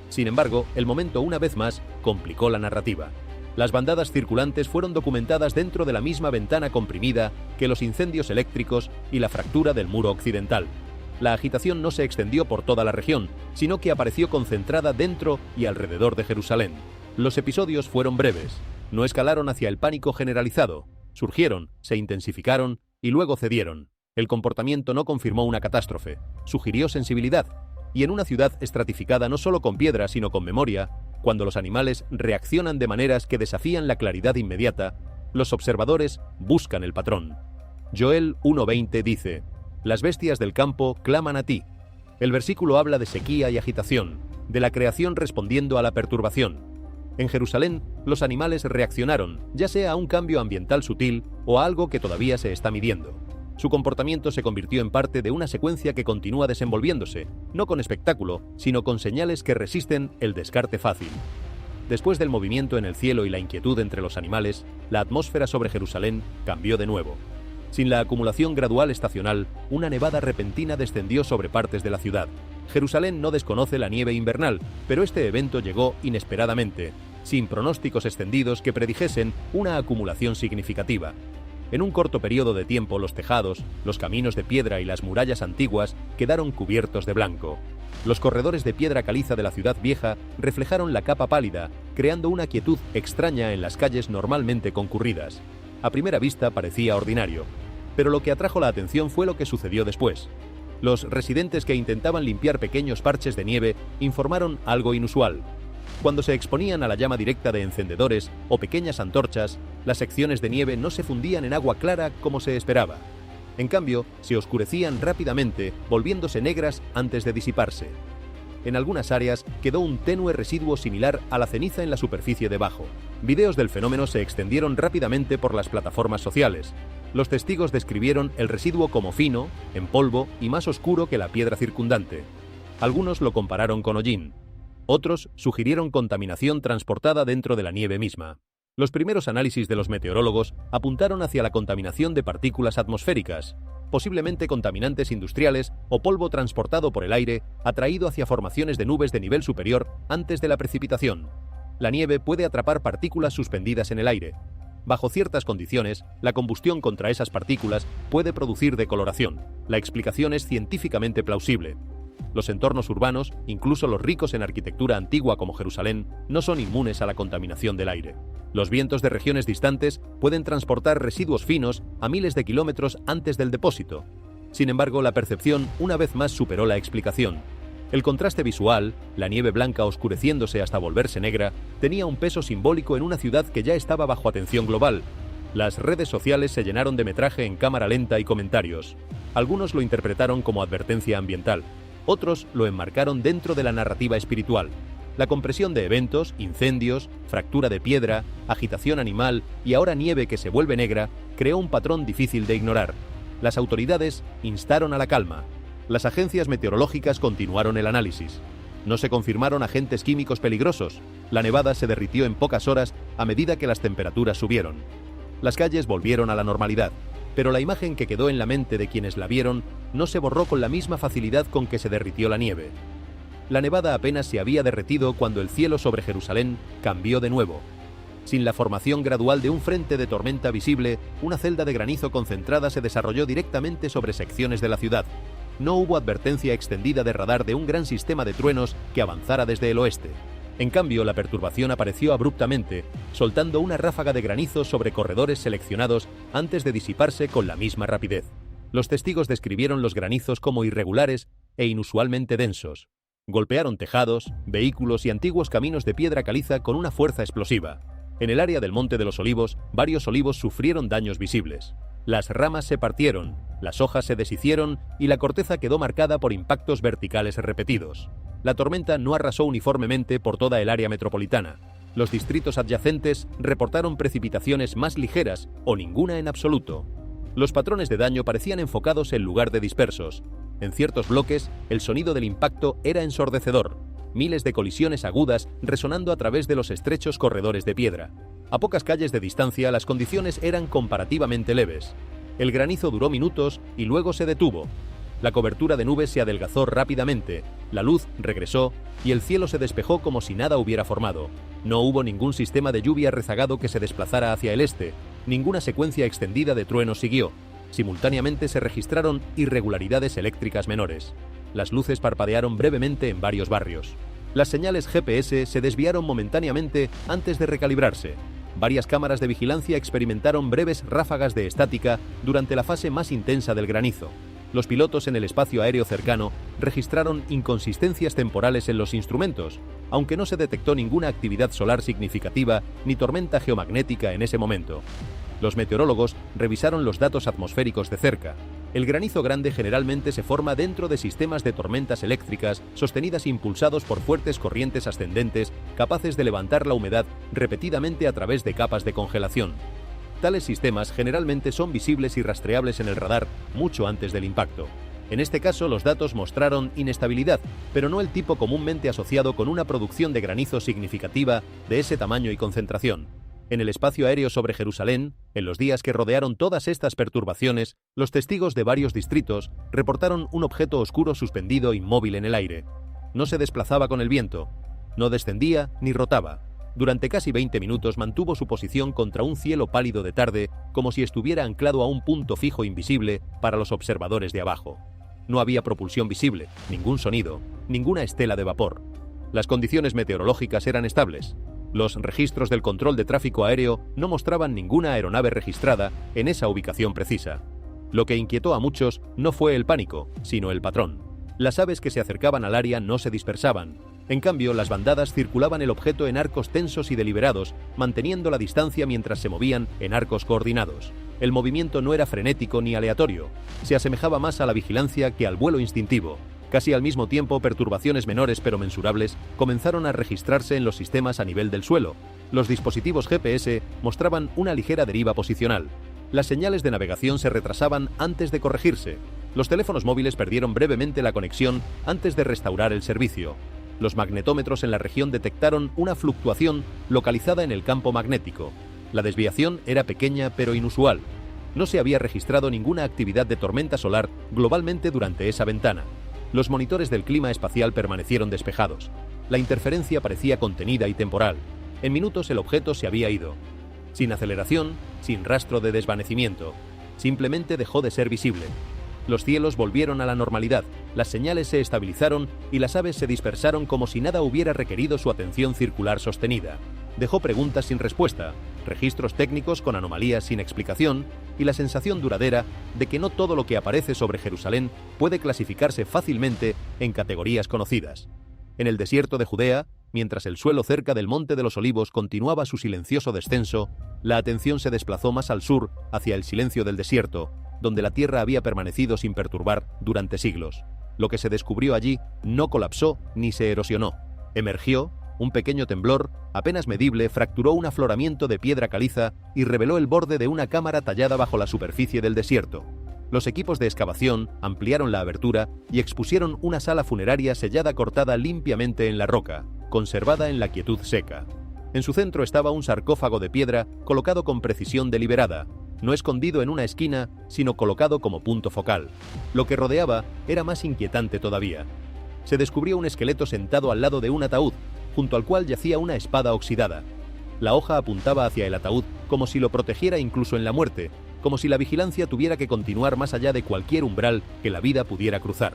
Sin embargo, el momento una vez más complicó la narrativa. Las bandadas circulantes fueron documentadas dentro de la misma ventana comprimida que los incendios eléctricos y la fractura del muro occidental. La agitación no se extendió por toda la región, sino que apareció concentrada dentro y alrededor de Jerusalén. Los episodios fueron breves, no escalaron hacia el pánico generalizado, surgieron, se intensificaron y luego cedieron. El comportamiento no confirmó una catástrofe, sugirió sensibilidad, y en una ciudad estratificada no solo con piedra sino con memoria, cuando los animales reaccionan de maneras que desafían la claridad inmediata, los observadores buscan el patrón. Joel 1:20 dice: «Las bestias del campo claman a ti». El versículo habla de sequía y agitación, de la creación respondiendo a la perturbación. En Jerusalén, los animales reaccionaron, ya sea a un cambio ambiental sutil o a algo que todavía se está midiendo. Su comportamiento se convirtió en parte de una secuencia que continúa desenvolviéndose, no con espectáculo, sino con señales que resisten el descarte fácil. Después del movimiento en el cielo y la inquietud entre los animales, la atmósfera sobre Jerusalén cambió de nuevo. Sin la acumulación gradual estacional, una nevada repentina descendió sobre partes de la ciudad. Jerusalén no desconoce la nieve invernal, pero este evento llegó inesperadamente, sin pronósticos extendidos que predijesen una acumulación significativa. En un corto periodo de tiempo, los tejados, los caminos de piedra y las murallas antiguas quedaron cubiertos de blanco. Los corredores de piedra caliza de la ciudad vieja reflejaron la capa pálida, creando una quietud extraña en las calles normalmente concurridas. A primera vista parecía ordinario, pero lo que atrajo la atención fue lo que sucedió después. Los residentes que intentaban limpiar pequeños parches de nieve informaron algo inusual. Cuando se exponían a la llama directa de encendedores o pequeñas antorchas, las secciones de nieve no se fundían en agua clara como se esperaba. En cambio, se oscurecían rápidamente, volviéndose negras antes de disiparse. En algunas áreas quedó un tenue residuo similar a la ceniza en la superficie debajo. Videos del fenómeno se extendieron rápidamente por las plataformas sociales. Los testigos describieron el residuo como fino, en polvo y más oscuro que la piedra circundante. Algunos lo compararon con hollín. Otros sugirieron contaminación transportada dentro de la nieve misma. Los primeros análisis de los meteorólogos apuntaron hacia la contaminación de partículas atmosféricas, posiblemente contaminantes industriales o polvo transportado por el aire atraído hacia formaciones de nubes de nivel superior antes de la precipitación. La nieve puede atrapar partículas suspendidas en el aire. Bajo ciertas condiciones, la combustión contra esas partículas puede producir decoloración. La explicación es científicamente plausible. Los entornos urbanos, incluso los ricos en arquitectura antigua como Jerusalén, no son inmunes a la contaminación del aire. Los vientos de regiones distantes pueden transportar residuos finos a miles de kilómetros antes del depósito. Sin embargo, la percepción una vez más superó la explicación. El contraste visual, la nieve blanca oscureciéndose hasta volverse negra, tenía un peso simbólico en una ciudad que ya estaba bajo atención global. Las redes sociales se llenaron de metraje en cámara lenta y comentarios. Algunos lo interpretaron como advertencia ambiental. Otros lo enmarcaron dentro de la narrativa espiritual. La compresión de eventos, incendios, fractura de piedra, agitación animal y ahora nieve que se vuelve negra creó un patrón difícil de ignorar. Las autoridades instaron a la calma. Las agencias meteorológicas continuaron el análisis. No se confirmaron agentes químicos peligrosos. La nevada se derritió en pocas horas a medida que las temperaturas subieron. Las calles volvieron a la normalidad. pero la imagen que quedó en la mente de quienes la vieron no se borró con la misma facilidad con que se derritió la nieve. La nevada apenas se había derretido cuando el cielo sobre Jerusalén cambió de nuevo. Sin la formación gradual de un frente de tormenta visible, una celda de granizo concentrada se desarrolló directamente sobre secciones de la ciudad. No hubo advertencia extendida de radar de un gran sistema de truenos que avanzara desde el oeste. En cambio, la perturbación apareció abruptamente, soltando una ráfaga de granizo sobre corredores seleccionados antes de disiparse con la misma rapidez. Los testigos describieron los granizos como irregulares e inusualmente densos. Golpearon tejados, vehículos y antiguos caminos de piedra caliza con una fuerza explosiva. En el área del Monte de los Olivos, varios olivos sufrieron daños visibles. Las ramas se partieron, las hojas se deshicieron y la corteza quedó marcada por impactos verticales repetidos. La tormenta no arrasó uniformemente por toda el área metropolitana. Los distritos adyacentes reportaron precipitaciones más ligeras o ninguna en absoluto. Los patrones de daño parecían enfocados en lugar de dispersos. En ciertos bloques, el sonido del impacto era ensordecedor. Miles de colisiones agudas resonando a través de los estrechos corredores de piedra. A pocas calles de distancia, las condiciones eran comparativamente leves. El granizo duró minutos y luego se detuvo. La cobertura de nubes se adelgazó rápidamente, la luz regresó y el cielo se despejó como si nada hubiera formado. No hubo ningún sistema de lluvia rezagado que se desplazara hacia el este, ninguna secuencia extendida de truenos siguió. Simultáneamente se registraron irregularidades eléctricas menores. Las luces parpadearon brevemente en varios barrios. Las señales GPS se desviaron momentáneamente antes de recalibrarse. Varias cámaras de vigilancia experimentaron breves ráfagas de estática durante la fase más intensa del granizo. Los pilotos en el espacio aéreo cercano registraron inconsistencias temporales en los instrumentos, aunque no se detectó ninguna actividad solar significativa ni tormenta geomagnética en ese momento. Los meteorólogos revisaron los datos atmosféricos de cerca. El granizo grande generalmente se forma dentro de sistemas de tormentas eléctricas sostenidas e impulsados por fuertes corrientes ascendentes capaces de levantar la humedad repetidamente a través de capas de congelación. Tales sistemas generalmente son visibles y rastreables en el radar mucho antes del impacto. En este caso, los datos mostraron inestabilidad, pero no el tipo comúnmente asociado con una producción de granizo significativa de ese tamaño y concentración. En el espacio aéreo sobre Jerusalén, en los días que rodearon todas estas perturbaciones, los testigos de varios distritos reportaron un objeto oscuro suspendido inmóvil en el aire. No se desplazaba con el viento, no descendía ni rotaba. Durante casi 20 minutos mantuvo su posición contra un cielo pálido de tarde, como si estuviera anclado a un punto fijo invisible para los observadores de abajo. No había propulsión visible, ningún sonido, ninguna estela de vapor. Las condiciones meteorológicas eran estables. Los registros del control de tráfico aéreo no mostraban ninguna aeronave registrada en esa ubicación precisa. Lo que inquietó a muchos no fue el pánico, sino el patrón. Las aves que se acercaban al área no se dispersaban. En cambio, las bandadas circulaban el objeto en arcos tensos y deliberados, manteniendo la distancia mientras se movían en arcos coordinados. El movimiento no era frenético ni aleatorio. Se asemejaba más a la vigilancia que al vuelo instintivo. Casi al mismo tiempo, perturbaciones menores pero mensurables comenzaron a registrarse en los sistemas a nivel del suelo. Los dispositivos GPS mostraban una ligera deriva posicional. Las señales de navegación se retrasaban antes de corregirse. Los teléfonos móviles perdieron brevemente la conexión antes de restaurar el servicio. Los magnetómetros en la región detectaron una fluctuación localizada en el campo magnético. La desviación era pequeña pero inusual. No se había registrado ninguna actividad de tormenta solar globalmente durante esa ventana. Los monitores del clima espacial permanecieron despejados. La interferencia parecía contenida y temporal. En minutos el objeto se había ido. Sin aceleración, sin rastro de desvanecimiento. Simplemente dejó de ser visible. Los cielos volvieron a la normalidad, las señales se estabilizaron y las aves se dispersaron como si nada hubiera requerido su atención circular sostenida. Dejó preguntas sin respuesta, registros técnicos con anomalías sin explicación y la sensación duradera de que no todo lo que aparece sobre Jerusalén puede clasificarse fácilmente en categorías conocidas. En el desierto de Judea, mientras el suelo cerca del Monte de los Olivos continuaba su silencioso descenso, la atención se desplazó más al sur, hacia el silencio del desierto, donde la tierra había permanecido sin perturbar durante siglos. Lo que se descubrió allí no colapsó ni se erosionó. Emergió, un pequeño temblor, apenas medible, fracturó un afloramiento de piedra caliza y reveló el borde de una cámara tallada bajo la superficie del desierto. Los equipos de excavación ampliaron la abertura y expusieron una sala funeraria sellada cortada limpiamente en la roca, conservada en la quietud seca. En su centro estaba un sarcófago de piedra colocado con precisión deliberada. no escondido en una esquina, sino colocado como punto focal. Lo que rodeaba era más inquietante todavía. Se descubrió un esqueleto sentado al lado de un ataúd, junto al cual yacía una espada oxidada. La hoja apuntaba hacia el ataúd como si lo protegiera incluso en la muerte, como si la vigilancia tuviera que continuar más allá de cualquier umbral que la vida pudiera cruzar.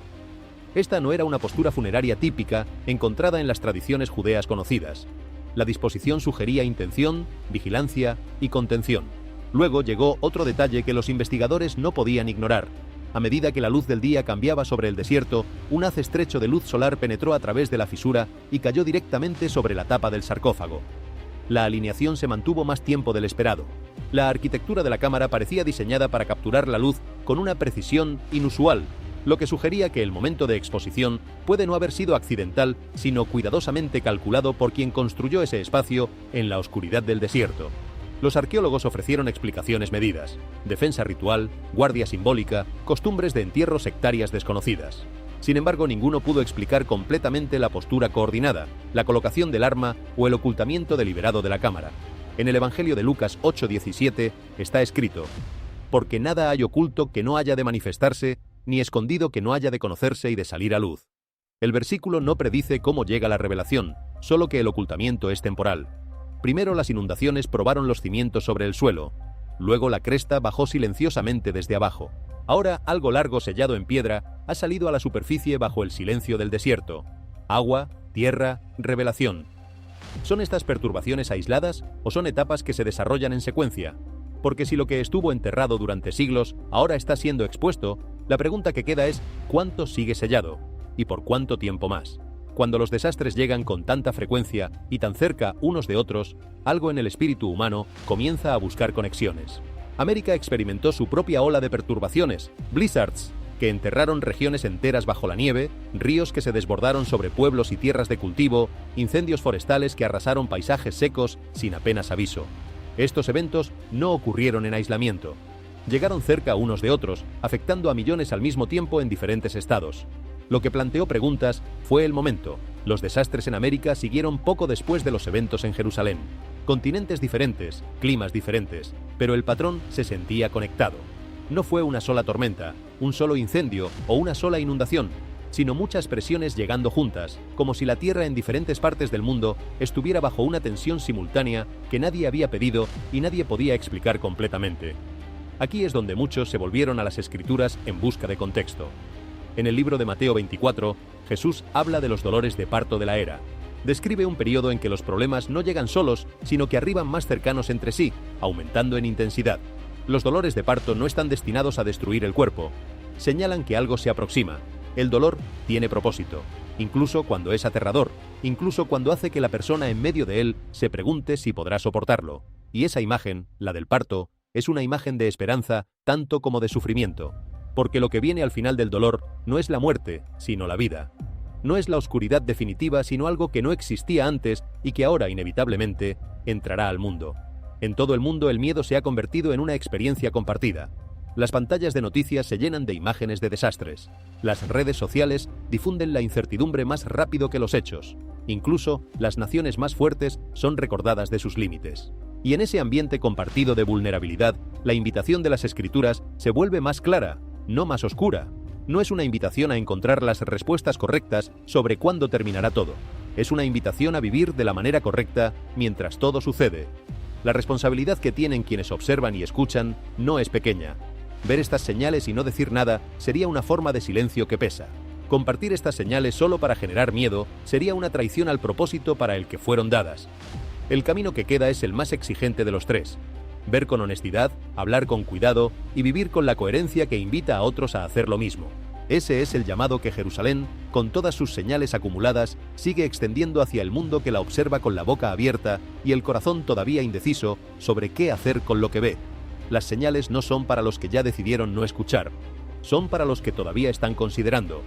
Esta no era una postura funeraria típica encontrada en las tradiciones judeas conocidas. La disposición sugería intención, vigilancia y contención. Luego llegó otro detalle que los investigadores no podían ignorar. A medida que la luz del día cambiaba sobre el desierto, un haz estrecho de luz solar penetró a través de la fisura y cayó directamente sobre la tapa del sarcófago. La alineación se mantuvo más tiempo del esperado. La arquitectura de la cámara parecía diseñada para capturar la luz con una precisión inusual, lo que sugería que el momento de exposición puede no haber sido accidental, sino cuidadosamente calculado por quien construyó ese espacio en la oscuridad del desierto. Los arqueólogos ofrecieron explicaciones medidas: defensa ritual, guardia simbólica, costumbres de entierro sectarias desconocidas. Sin embargo, ninguno pudo explicar completamente la postura coordinada, la colocación del arma o el ocultamiento deliberado de la cámara. En el Evangelio de Lucas 8:17 está escrito: «Porque nada hay oculto que no haya de manifestarse, ni escondido que no haya de conocerse y de salir a luz». El versículo no predice cómo llega la revelación, solo que el ocultamiento es temporal. Primero las inundaciones probaron los cimientos sobre el suelo, luego la cresta bajó silenciosamente desde abajo. Ahora algo largo sellado en piedra ha salido a la superficie bajo el silencio del desierto. Agua, tierra, revelación. ¿Son estas perturbaciones aisladas o son etapas que se desarrollan en secuencia? Porque si lo que estuvo enterrado durante siglos ahora está siendo expuesto, la pregunta que queda es ¿cuánto sigue sellado? ¿Y por cuánto tiempo más? Cuando los desastres llegan con tanta frecuencia y tan cerca unos de otros, algo en el espíritu humano comienza a buscar conexiones. América experimentó su propia ola de perturbaciones, blizzards, que enterraron regiones enteras bajo la nieve, ríos que se desbordaron sobre pueblos y tierras de cultivo, incendios forestales que arrasaron paisajes secos sin apenas aviso. Estos eventos no ocurrieron en aislamiento. Llegaron cerca unos de otros, afectando a millones al mismo tiempo en diferentes estados. Lo que planteó preguntas fue el momento. Los desastres en América siguieron poco después de los eventos en Jerusalén. Continentes diferentes, climas diferentes, pero el patrón se sentía conectado. No fue una sola tormenta, un solo incendio o una sola inundación, sino muchas presiones llegando juntas, como si la Tierra en diferentes partes del mundo estuviera bajo una tensión simultánea que nadie había pedido y nadie podía explicar completamente. Aquí es donde muchos se volvieron a las Escrituras en busca de contexto. En el libro de Mateo 24, Jesús habla de los dolores de parto de la era. Describe un periodo en que los problemas no llegan solos, sino que arriban más cercanos entre sí, aumentando en intensidad. Los dolores de parto no están destinados a destruir el cuerpo. Señalan que algo se aproxima. El dolor tiene propósito, incluso cuando es aterrador, incluso cuando hace que la persona en medio de él se pregunte si podrá soportarlo. Y esa imagen, la del parto, es una imagen de esperanza tanto como de sufrimiento. Porque lo que viene al final del dolor no es la muerte, sino la vida. No es la oscuridad definitiva, sino algo que no existía antes y que ahora, inevitablemente, entrará al mundo. En todo el mundo el miedo se ha convertido en una experiencia compartida. Las pantallas de noticias se llenan de imágenes de desastres. Las redes sociales difunden la incertidumbre más rápido que los hechos. Incluso las naciones más fuertes son recordadas de sus límites. Y en ese ambiente compartido de vulnerabilidad, la invitación de las Escrituras se vuelve más clara, no más oscura. No es una invitación a encontrar las respuestas correctas sobre cuándo terminará todo. Es una invitación a vivir de la manera correcta mientras todo sucede. La responsabilidad que tienen quienes observan y escuchan no es pequeña. Ver estas señales y no decir nada sería una forma de silencio que pesa. Compartir estas señales solo para generar miedo sería una traición al propósito para el que fueron dadas. El camino que queda es el más exigente de los tres. Ver con honestidad, hablar con cuidado y vivir con la coherencia que invita a otros a hacer lo mismo. Ese es el llamado que Jerusalén, con todas sus señales acumuladas, sigue extendiendo hacia el mundo que la observa con la boca abierta y el corazón todavía indeciso sobre qué hacer con lo que ve. Las señales no son para los que ya decidieron no escuchar, son para los que todavía están considerando,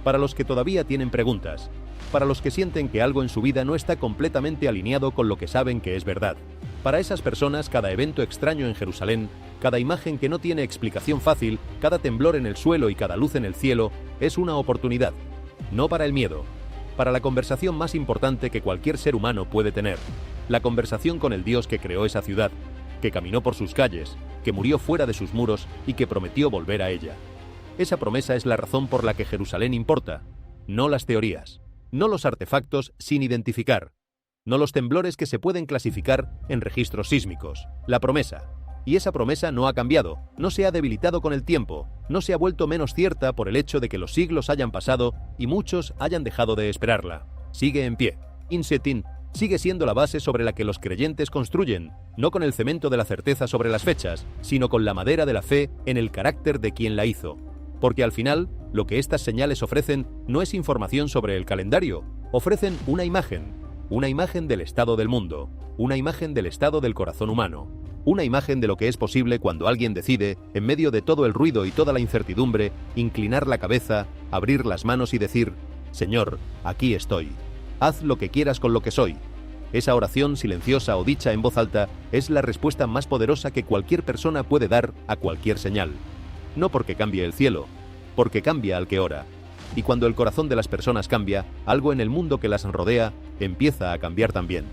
para los que todavía tienen preguntas, para los que sienten que algo en su vida no está completamente alineado con lo que saben que es verdad. Para esas personas, cada evento extraño en Jerusalén, cada imagen que no tiene explicación fácil, cada temblor en el suelo y cada luz en el cielo, es una oportunidad. No para el miedo, para la conversación más importante que cualquier ser humano puede tener. La conversación con el Dios que creó esa ciudad, que caminó por sus calles, que murió fuera de sus muros y que prometió volver a ella. Esa promesa es la razón por la que Jerusalén importa, no las teorías, no los artefactos sin identificar, no los temblores que se pueden clasificar en registros sísmicos, la promesa. Y esa promesa no ha cambiado, no se ha debilitado con el tiempo, no se ha vuelto menos cierta por el hecho de que los siglos hayan pasado y muchos hayan dejado de esperarla. Sigue en pie. Insetin sigue siendo la base sobre la que los creyentes construyen, no con el cemento de la certeza sobre las fechas, sino con la madera de la fe en el carácter de quien la hizo. Porque al final, lo que estas señales ofrecen no es información sobre el calendario, ofrecen una imagen del estado del mundo, una imagen del estado del corazón humano, una imagen de lo que es posible cuando alguien decide, en medio de todo el ruido y toda la incertidumbre, inclinar la cabeza, abrir las manos y decir: Señor, aquí estoy. Haz lo que quieras con lo que soy. Esa oración silenciosa o dicha en voz alta es la respuesta más poderosa que cualquier persona puede dar a cualquier señal. No porque cambie el cielo, porque cambia al que ora. Y cuando el corazón de las personas cambia, algo en el mundo que las rodea empieza a cambiar también.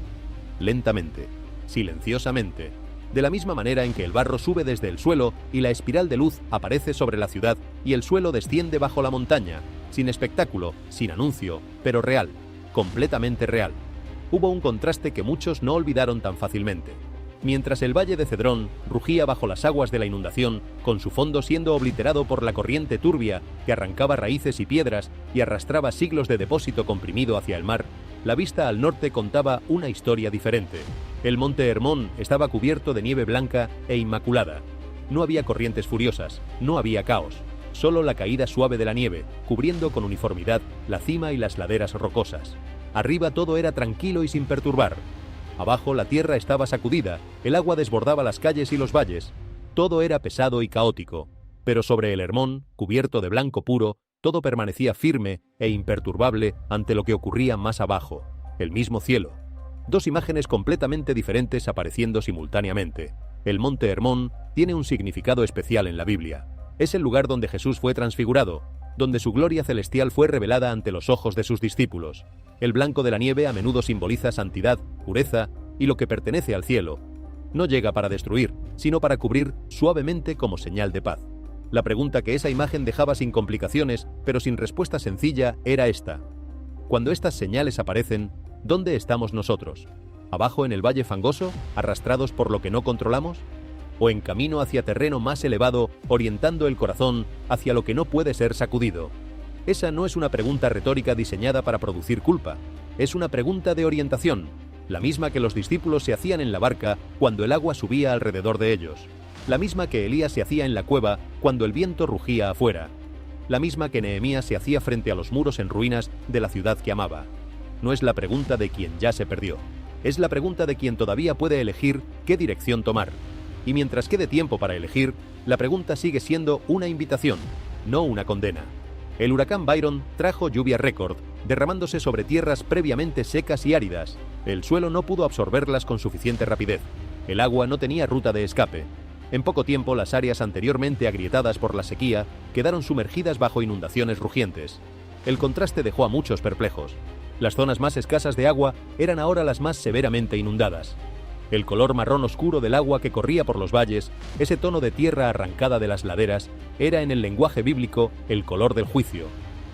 Lentamente, silenciosamente, de la misma manera en que el barro sube desde el suelo y la espiral de luz aparece sobre la ciudad y el suelo desciende bajo la montaña, sin espectáculo, sin anuncio, pero real, completamente real. Hubo un contraste que muchos no olvidaron tan fácilmente. Mientras el valle de Cedrón rugía bajo las aguas de la inundación, con su fondo siendo obliterado por la corriente turbia que arrancaba raíces y piedras y arrastraba siglos de depósito comprimido hacia el mar, la vista al norte contaba una historia diferente. El monte Hermón estaba cubierto de nieve blanca e inmaculada. No había corrientes furiosas, no había caos, solo la caída suave de la nieve, cubriendo con uniformidad la cima y las laderas rocosas. Arriba todo era tranquilo y sin perturbar. Abajo la tierra estaba sacudida, el agua desbordaba las calles y los valles. Todo era pesado y caótico, pero sobre el Hermón, cubierto de blanco puro, todo permanecía firme e imperturbable ante lo que ocurría más abajo, el mismo cielo. Dos imágenes completamente diferentes apareciendo simultáneamente. El monte Hermón tiene un significado especial en la Biblia. Es el lugar donde Jesús fue transfigurado, donde su gloria celestial fue revelada ante los ojos de sus discípulos. El blanco de la nieve a menudo simboliza santidad, pureza y lo que pertenece al cielo. No llega para destruir, sino para cubrir suavemente como señal de paz. La pregunta que esa imagen dejaba sin complicaciones, pero sin respuesta sencilla, era esta. Cuando estas señales aparecen, ¿dónde estamos nosotros? ¿Abajo en el valle fangoso, arrastrados por lo que no controlamos? ¿O en camino hacia terreno más elevado, orientando el corazón hacia lo que no puede ser sacudido? Esa no es una pregunta retórica diseñada para producir culpa. Es una pregunta de orientación, la misma que los discípulos se hacían en la barca cuando el agua subía alrededor de ellos, la misma que Elías se hacía en la cueva cuando el viento rugía afuera, la misma que Nehemías se hacía frente a los muros en ruinas de la ciudad que amaba. No es la pregunta de quien ya se perdió, es la pregunta de quien todavía puede elegir qué dirección tomar. Y mientras quede tiempo para elegir, la pregunta sigue siendo una invitación, no una condena. El huracán Byron trajo lluvia récord, derramándose sobre tierras previamente secas y áridas. El suelo no pudo absorberlas con suficiente rapidez. El agua no tenía ruta de escape. En poco tiempo, las áreas anteriormente agrietadas por la sequía quedaron sumergidas bajo inundaciones rugientes. El contraste dejó a muchos perplejos. Las zonas más escasas de agua eran ahora las más severamente inundadas. El color marrón oscuro del agua que corría por los valles, ese tono de tierra arrancada de las laderas, era en el lenguaje bíblico el color del juicio,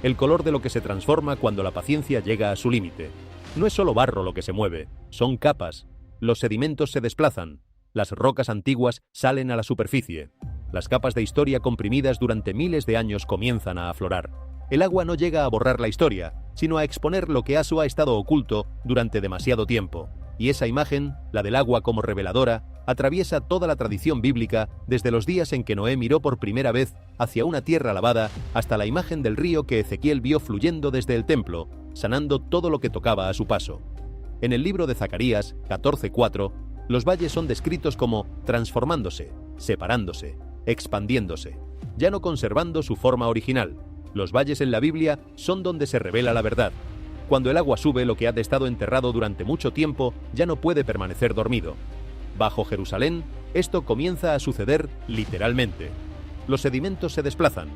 el color de lo que se transforma cuando la paciencia llega a su límite. No es solo barro lo que se mueve, son capas. Los sedimentos se desplazan, las rocas antiguas salen a la superficie. Las capas de historia comprimidas durante miles de años comienzan a aflorar. El agua no llega a borrar la historia, sino a exponer lo que ha estado oculto durante demasiado tiempo. Y esa imagen, la del agua como reveladora, atraviesa toda la tradición bíblica desde los días en que Noé miró por primera vez hacia una tierra lavada hasta la imagen del río que Ezequiel vio fluyendo desde el templo, sanando todo lo que tocaba a su paso. En el libro de Zacarías 14:4, los valles son descritos como transformándose, separándose, expandiéndose, ya no conservando su forma original. Los valles en la Biblia son donde se revela la verdad. Cuando el agua sube, lo que ha estado enterrado durante mucho tiempo ya no puede permanecer dormido. Bajo Jerusalén, esto comienza a suceder literalmente. Los sedimentos se desplazan.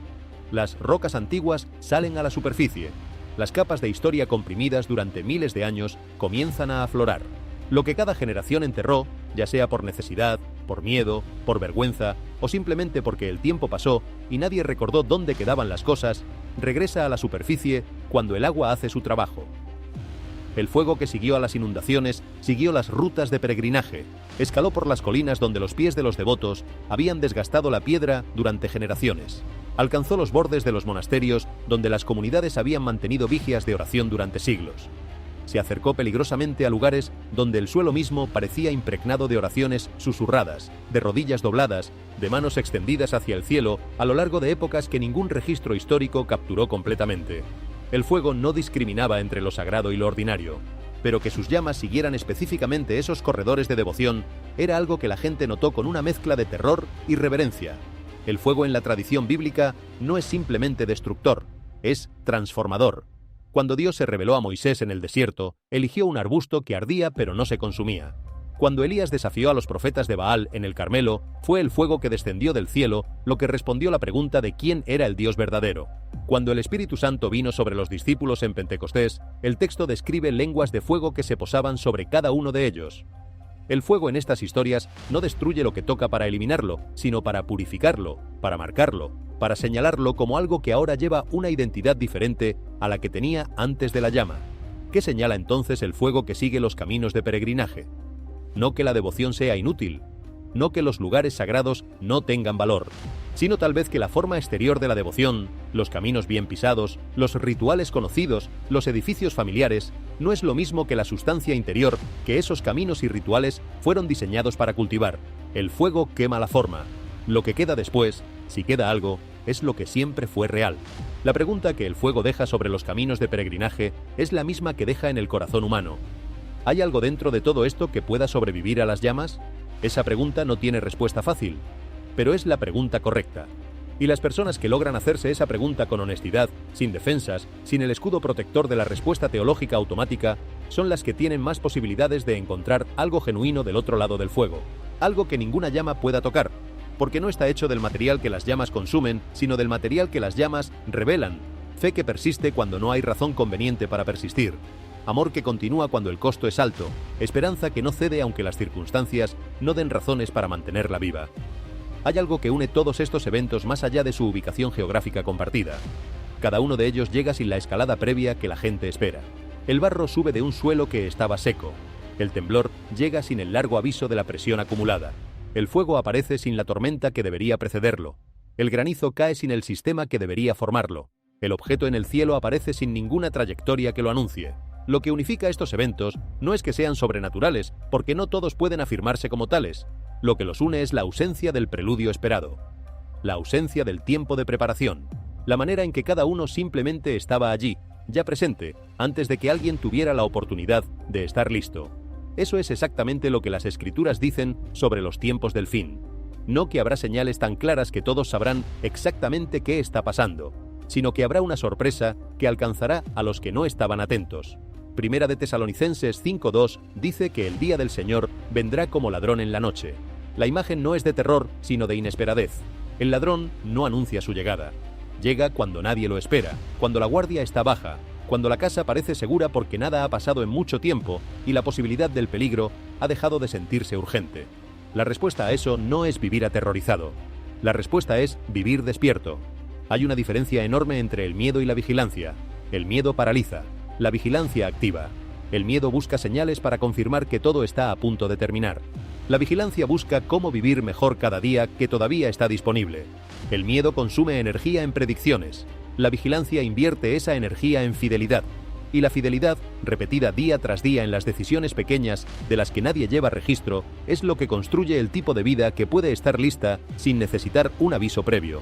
Las rocas antiguas salen a la superficie. Las capas de historia comprimidas durante miles de años comienzan a aflorar. Lo que cada generación enterró ya sea por necesidad, por miedo, por vergüenza o simplemente porque el tiempo pasó y nadie recordó dónde quedaban las cosas, regresa a la superficie cuando el agua hace su trabajo. El fuego que siguió a las inundaciones siguió las rutas de peregrinaje, escaló por las colinas donde los pies de los devotos habían desgastado la piedra durante generaciones, alcanzó los bordes de los monasterios donde las comunidades habían mantenido vigias de oración durante siglos. Se acercó peligrosamente a lugares donde el suelo mismo parecía impregnado de oraciones susurradas, de rodillas dobladas, de manos extendidas hacia el cielo a lo largo de épocas que ningún registro histórico capturó completamente. El fuego no discriminaba entre lo sagrado y lo ordinario, pero que sus llamas siguieran específicamente esos corredores de devoción era algo que la gente notó con una mezcla de terror y reverencia. El fuego en la tradición bíblica no es simplemente destructor, es transformador. Cuando Dios se reveló a Moisés en el desierto, eligió un arbusto que ardía pero no se consumía. Cuando Elías desafió a los profetas de Baal en el Carmelo, fue el fuego que descendió del cielo lo que respondió la pregunta de quién era el Dios verdadero. Cuando el Espíritu Santo vino sobre los discípulos en Pentecostés, el texto describe lenguas de fuego que se posaban sobre cada uno de ellos. El fuego en estas historias no destruye lo que toca para eliminarlo, sino para purificarlo, para marcarlo, para señalarlo como algo que ahora lleva una identidad diferente a la que tenía antes de la llama. ¿Qué señala entonces el fuego que sigue los caminos de peregrinaje? No que la devoción sea inútil, no que los lugares sagrados no tengan valor, sino tal vez que la forma exterior de la devoción, los caminos bien pisados, los rituales conocidos, los edificios familiares, no es lo mismo que la sustancia interior que esos caminos y rituales fueron diseñados para cultivar. El fuego quema la forma. Lo que queda después, si queda algo, es lo que siempre fue real. La pregunta que el fuego deja sobre los caminos de peregrinaje es la misma que deja en el corazón humano. ¿Hay algo dentro de todo esto que pueda sobrevivir a las llamas? Esa pregunta no tiene respuesta fácil, pero es la pregunta correcta. Y las personas que logran hacerse esa pregunta con honestidad, sin defensas, sin el escudo protector de la respuesta teológica automática, son las que tienen más posibilidades de encontrar algo genuino del otro lado del fuego, algo que ninguna llama pueda tocar, porque no está hecho del material que las llamas consumen, sino del material que las llamas revelan, fe que persiste cuando no hay razón conveniente para persistir, amor que continúa cuando el costo es alto, esperanza que no cede aunque las circunstancias no den razones para mantenerla viva. Hay algo que une todos estos eventos más allá de su ubicación geográfica compartida. Cada uno de ellos llega sin la escalada previa que la gente espera. El barro sube de un suelo que estaba seco. El temblor llega sin el largo aviso de la presión acumulada. El fuego aparece sin la tormenta que debería precederlo. El granizo cae sin el sistema que debería formarlo. El objeto en el cielo aparece sin ninguna trayectoria que lo anuncie. Lo que unifica estos eventos no es que sean sobrenaturales, porque no todos pueden afirmarse como tales. Lo que los une es la ausencia del preludio esperado, la ausencia del tiempo de preparación, la manera en que cada uno simplemente estaba allí, ya presente, antes de que alguien tuviera la oportunidad de estar listo. Eso es exactamente lo que las Escrituras dicen sobre los tiempos del fin. No que habrá señales tan claras que todos sabrán exactamente qué está pasando, sino que habrá una sorpresa que alcanzará a los que no estaban atentos. Primera de Tesalonicenses 5:2 dice que el día del Señor vendrá como ladrón en la noche. La imagen no es de terror, sino de inesperadez. El ladrón no anuncia su llegada. Llega cuando nadie lo espera, cuando la guardia está baja, cuando la casa parece segura porque nada ha pasado en mucho tiempo y la posibilidad del peligro ha dejado de sentirse urgente. La respuesta a eso no es vivir aterrorizado. La respuesta es vivir despierto. Hay una diferencia enorme entre el miedo y la vigilancia. El miedo paraliza. La vigilancia activa. El miedo busca señales para confirmar que todo está a punto de terminar. La vigilancia busca cómo vivir mejor cada día que todavía está disponible. El miedo consume energía en predicciones. La vigilancia invierte esa energía en fidelidad. Y la fidelidad, repetida día tras día en las decisiones pequeñas de las que nadie lleva registro, es lo que construye el tipo de vida que puede estar lista sin necesitar un aviso previo.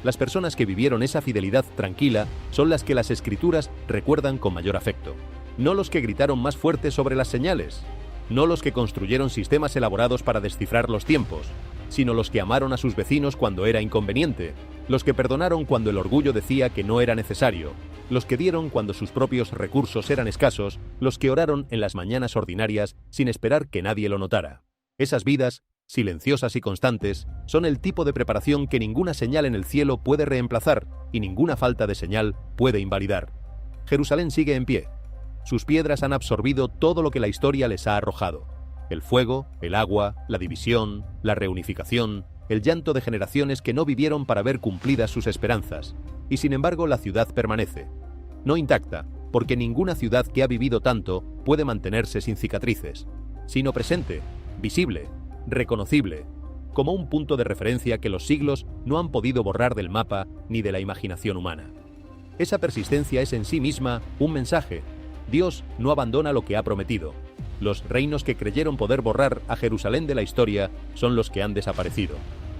Las personas que vivieron esa fidelidad tranquila son las que las Escrituras recuerdan con mayor afecto. No los que gritaron más fuerte sobre las señales, no los que construyeron sistemas elaborados para descifrar los tiempos, sino los que amaron a sus vecinos cuando era inconveniente, los que perdonaron cuando el orgullo decía que no era necesario, los que dieron cuando sus propios recursos eran escasos, los que oraron en las mañanas ordinarias sin esperar que nadie lo notara. Esas vidas, silenciosas y constantes, son el tipo de preparación que ninguna señal en el cielo puede reemplazar y ninguna falta de señal puede invalidar. Jerusalén sigue en pie. Sus piedras han absorbido todo lo que la historia les ha arrojado. el fuego, el agua, la división, la reunificación, el llanto de generaciones que no vivieron para ver cumplidas sus esperanzas, y sin embargo la ciudad permanece. No intacta, porque ninguna ciudad que ha vivido tanto puede mantenerse sin cicatrices, sino presente, visible, reconocible, como un punto de referencia que los siglos no han podido borrar del mapa ni de la imaginación humana. Esa persistencia es en sí misma un mensaje. Dios no abandona lo que ha prometido. Los reinos que creyeron poder borrar a Jerusalén de la historia son los que han desaparecido.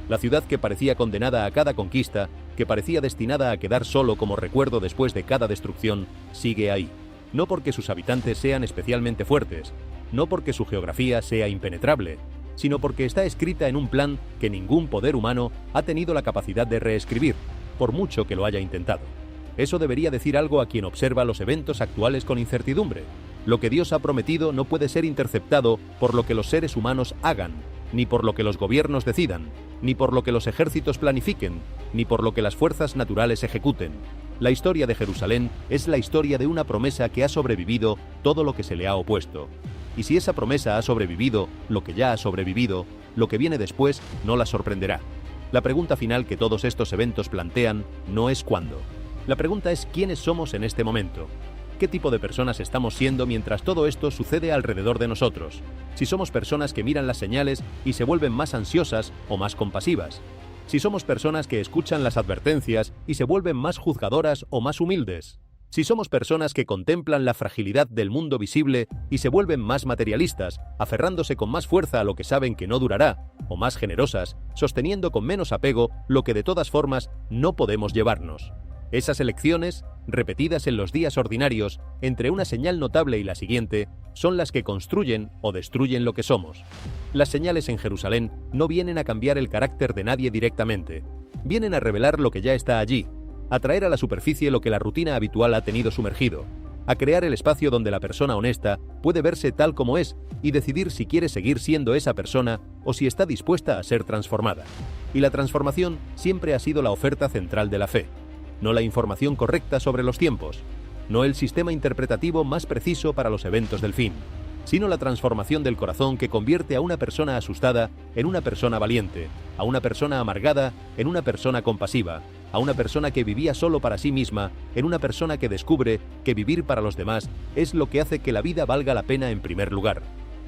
La ciudad que parecía condenada a cada conquista, que parecía destinada a quedar solo como recuerdo después de cada destrucción, sigue ahí. No porque sus habitantes sean especialmente fuertes, no porque su geografía sea impenetrable, sino porque está escrita en un plan que ningún poder humano ha tenido la capacidad de reescribir, por mucho que lo haya intentado. Eso debería decir algo a quien observa los eventos actuales con incertidumbre. Lo que Dios ha prometido no puede ser interceptado por lo que los seres humanos hagan, ni por lo que los gobiernos decidan, ni por lo que los ejércitos planifiquen, ni por lo que las fuerzas naturales ejecuten. La historia de Jerusalén es la historia de una promesa que ha sobrevivido todo lo que se le ha opuesto. Y si esa promesa ha sobrevivido lo que ya ha sobrevivido, lo que viene después no la sorprenderá. La pregunta final que todos estos eventos plantean no es cuándo. La pregunta es quiénes somos en este momento. ¿Qué tipo de personas estamos siendo mientras todo esto sucede alrededor de nosotros? Si somos personas que miran las señales y se vuelven más ansiosas o más compasivas. Si somos personas que escuchan las advertencias y se vuelven más juzgadoras o más humildes. Si somos personas que contemplan la fragilidad del mundo visible y se vuelven más materialistas, aferrándose con más fuerza a lo que saben que no durará, o más generosas, sosteniendo con menos apego lo que de todas formas no podemos llevarnos. Esas elecciones, repetidas en los días ordinarios, entre una señal notable y la siguiente, son las que construyen o destruyen lo que somos. Las señales en Jerusalén no vienen a cambiar el carácter de nadie directamente, vienen a revelar lo que ya está allí, a traer a la superficie lo que la rutina habitual ha tenido sumergido, a crear el espacio donde la persona honesta puede verse tal como es y decidir si quiere seguir siendo esa persona o si está dispuesta a ser transformada. Y la transformación siempre ha sido la oferta central de la fe. No la información correcta sobre los tiempos, no el sistema interpretativo más preciso para los eventos del fin, sino la transformación del corazón que convierte a una persona asustada en una persona valiente, a una persona amargada en una persona compasiva, a una persona que vivía solo para sí misma en una persona que descubre que vivir para los demás es lo que hace que la vida valga la pena en primer lugar.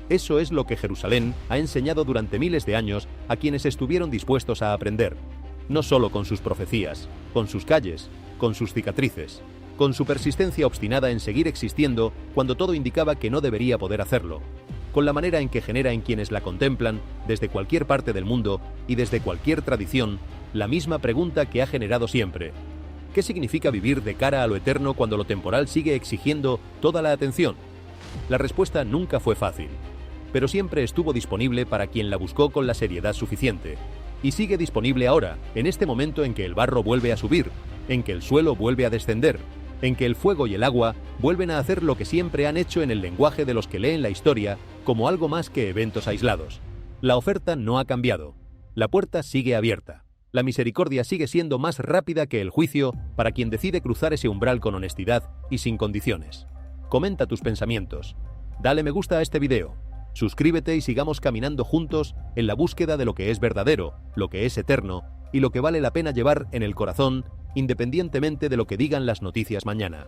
Eso es lo que Jerusalén ha enseñado durante miles de años a quienes estuvieron dispuestos a aprender. No solo con sus profecías, con sus calles, con sus cicatrices, con su persistencia obstinada en seguir existiendo cuando todo indicaba que no debería poder hacerlo, con la manera en que genera en quienes la contemplan, desde cualquier parte del mundo y desde cualquier tradición, la misma pregunta que ha generado siempre. ¿Qué significa vivir de cara a lo eterno cuando lo temporal sigue exigiendo toda la atención? La respuesta nunca fue fácil, pero siempre estuvo disponible para quien la buscó con la seriedad suficiente. Y sigue disponible ahora, en este momento en que el barro vuelve a subir, en que el suelo vuelve a descender, en que el fuego y el agua vuelven a hacer lo que siempre han hecho en el lenguaje de los que leen la historia como algo más que eventos aislados. La oferta no ha cambiado. La puerta sigue abierta. La misericordia sigue siendo más rápida que el juicio para quien decide cruzar ese umbral con honestidad y sin condiciones. Comenta tus pensamientos. Dale me gusta a este video. Suscríbete y sigamos caminando juntos en la búsqueda de lo que es verdadero, lo que es eterno y lo que vale la pena llevar en el corazón, independientemente de lo que digan las noticias mañana.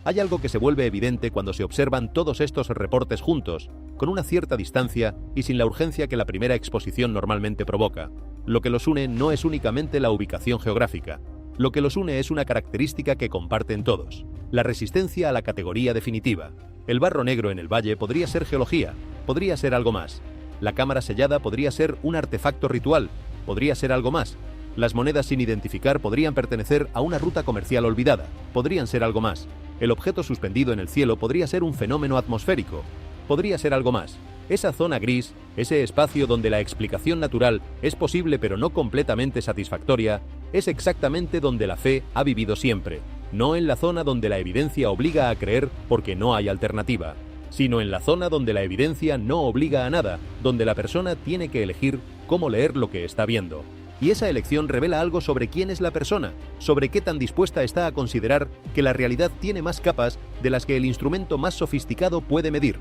Hay algo que se vuelve evidente cuando se observan todos estos reportes juntos, con una cierta distancia y sin la urgencia que la primera exposición normalmente provoca. Lo que los une no es únicamente la ubicación geográfica. Lo que los une es una característica que comparten todos: la resistencia a la categoría definitiva. El barro negro en el valle podría ser geología, podría ser algo más. La cámara sellada podría ser un artefacto ritual, podría ser algo más. Las monedas sin identificar podrían pertenecer a una ruta comercial olvidada, podrían ser algo más. El objeto suspendido en el cielo podría ser un fenómeno atmosférico, podría ser algo más. Esa zona gris, ese espacio donde la explicación natural es posible pero no completamente satisfactoria, es exactamente donde la fe ha vivido siempre, no en la zona donde la evidencia obliga a creer porque no hay alternativa, sino en la zona donde la evidencia no obliga a nada, donde la persona tiene que elegir cómo leer lo que está viendo. Y esa elección revela algo sobre quién es la persona, sobre qué tan dispuesta está a considerar que la realidad tiene más capas de las que el instrumento más sofisticado puede medir.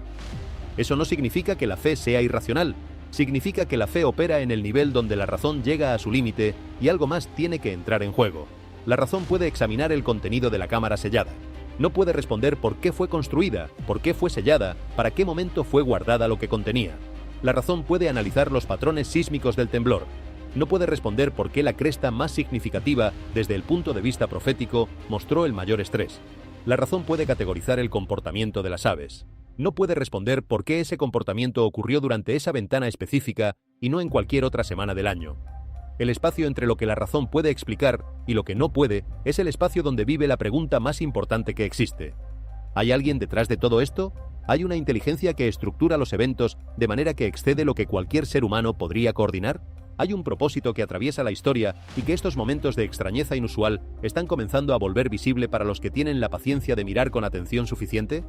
Eso no significa que la fe sea irracional, significa que la fe opera en el nivel donde la razón llega a su límite y algo más tiene que entrar en juego. La razón puede examinar el contenido de la cámara sellada. No puede responder por qué fue construida, por qué fue sellada, para qué momento fue guardada lo que contenía. La razón puede analizar los patrones sísmicos del temblor. No puede responder por qué la cresta más significativa, desde el punto de vista profético, mostró el mayor estrés. La razón puede categorizar el comportamiento de las aves. No puede responder por qué ese comportamiento ocurrió durante esa ventana específica y no en cualquier otra semana del año. El espacio entre lo que la razón puede explicar y lo que no puede es el espacio donde vive la pregunta más importante que existe. ¿Hay alguien detrás de todo esto? ¿Hay una inteligencia que estructura los eventos de manera que excede lo que cualquier ser humano podría coordinar? ¿Hay un propósito que atraviesa la historia y que estos momentos de extrañeza inusual están comenzando a volver visible para los que tienen la paciencia de mirar con atención suficiente?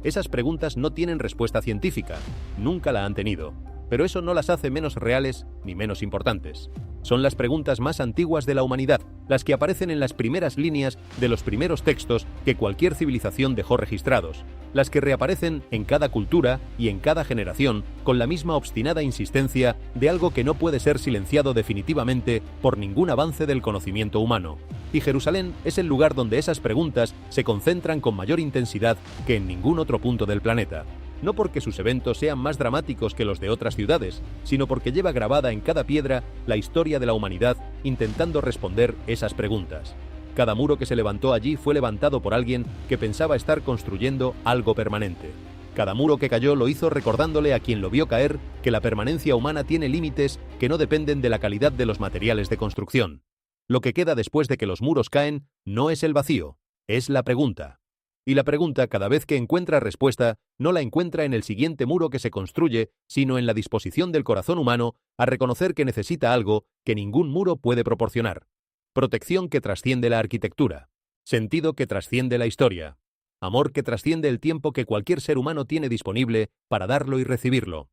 Esas preguntas no tienen respuesta científica, nunca la han tenido, pero eso no las hace menos reales ni menos importantes. Son las preguntas más antiguas de la humanidad, las que aparecen en las primeras líneas de los primeros textos que cualquier civilización dejó registrados, las que reaparecen en cada cultura y en cada generación con la misma obstinada insistencia de algo que no puede ser silenciado definitivamente por ningún avance del conocimiento humano. Y Jerusalén es el lugar donde esas preguntas se concentran con mayor intensidad que en ningún otro punto del planeta. No porque sus eventos sean más dramáticos que los de otras ciudades, sino porque lleva grabada en cada piedra la historia de la humanidad intentando responder esas preguntas. Cada muro que se levantó allí fue levantado por alguien que pensaba estar construyendo algo permanente. Cada muro que cayó lo hizo recordándole a quien lo vio caer que la permanencia humana tiene límites que no dependen de la calidad de los materiales de construcción. Lo que queda después de que los muros caen no es el vacío, es la pregunta. Y la pregunta, cada vez que encuentra respuesta, no la encuentra en el siguiente muro que se construye, sino en la disposición del corazón humano a reconocer que necesita algo que ningún muro puede proporcionar. Protección que trasciende la arquitectura. Sentido que trasciende la historia. Amor que trasciende el tiempo que cualquier ser humano tiene disponible para darlo y recibirlo.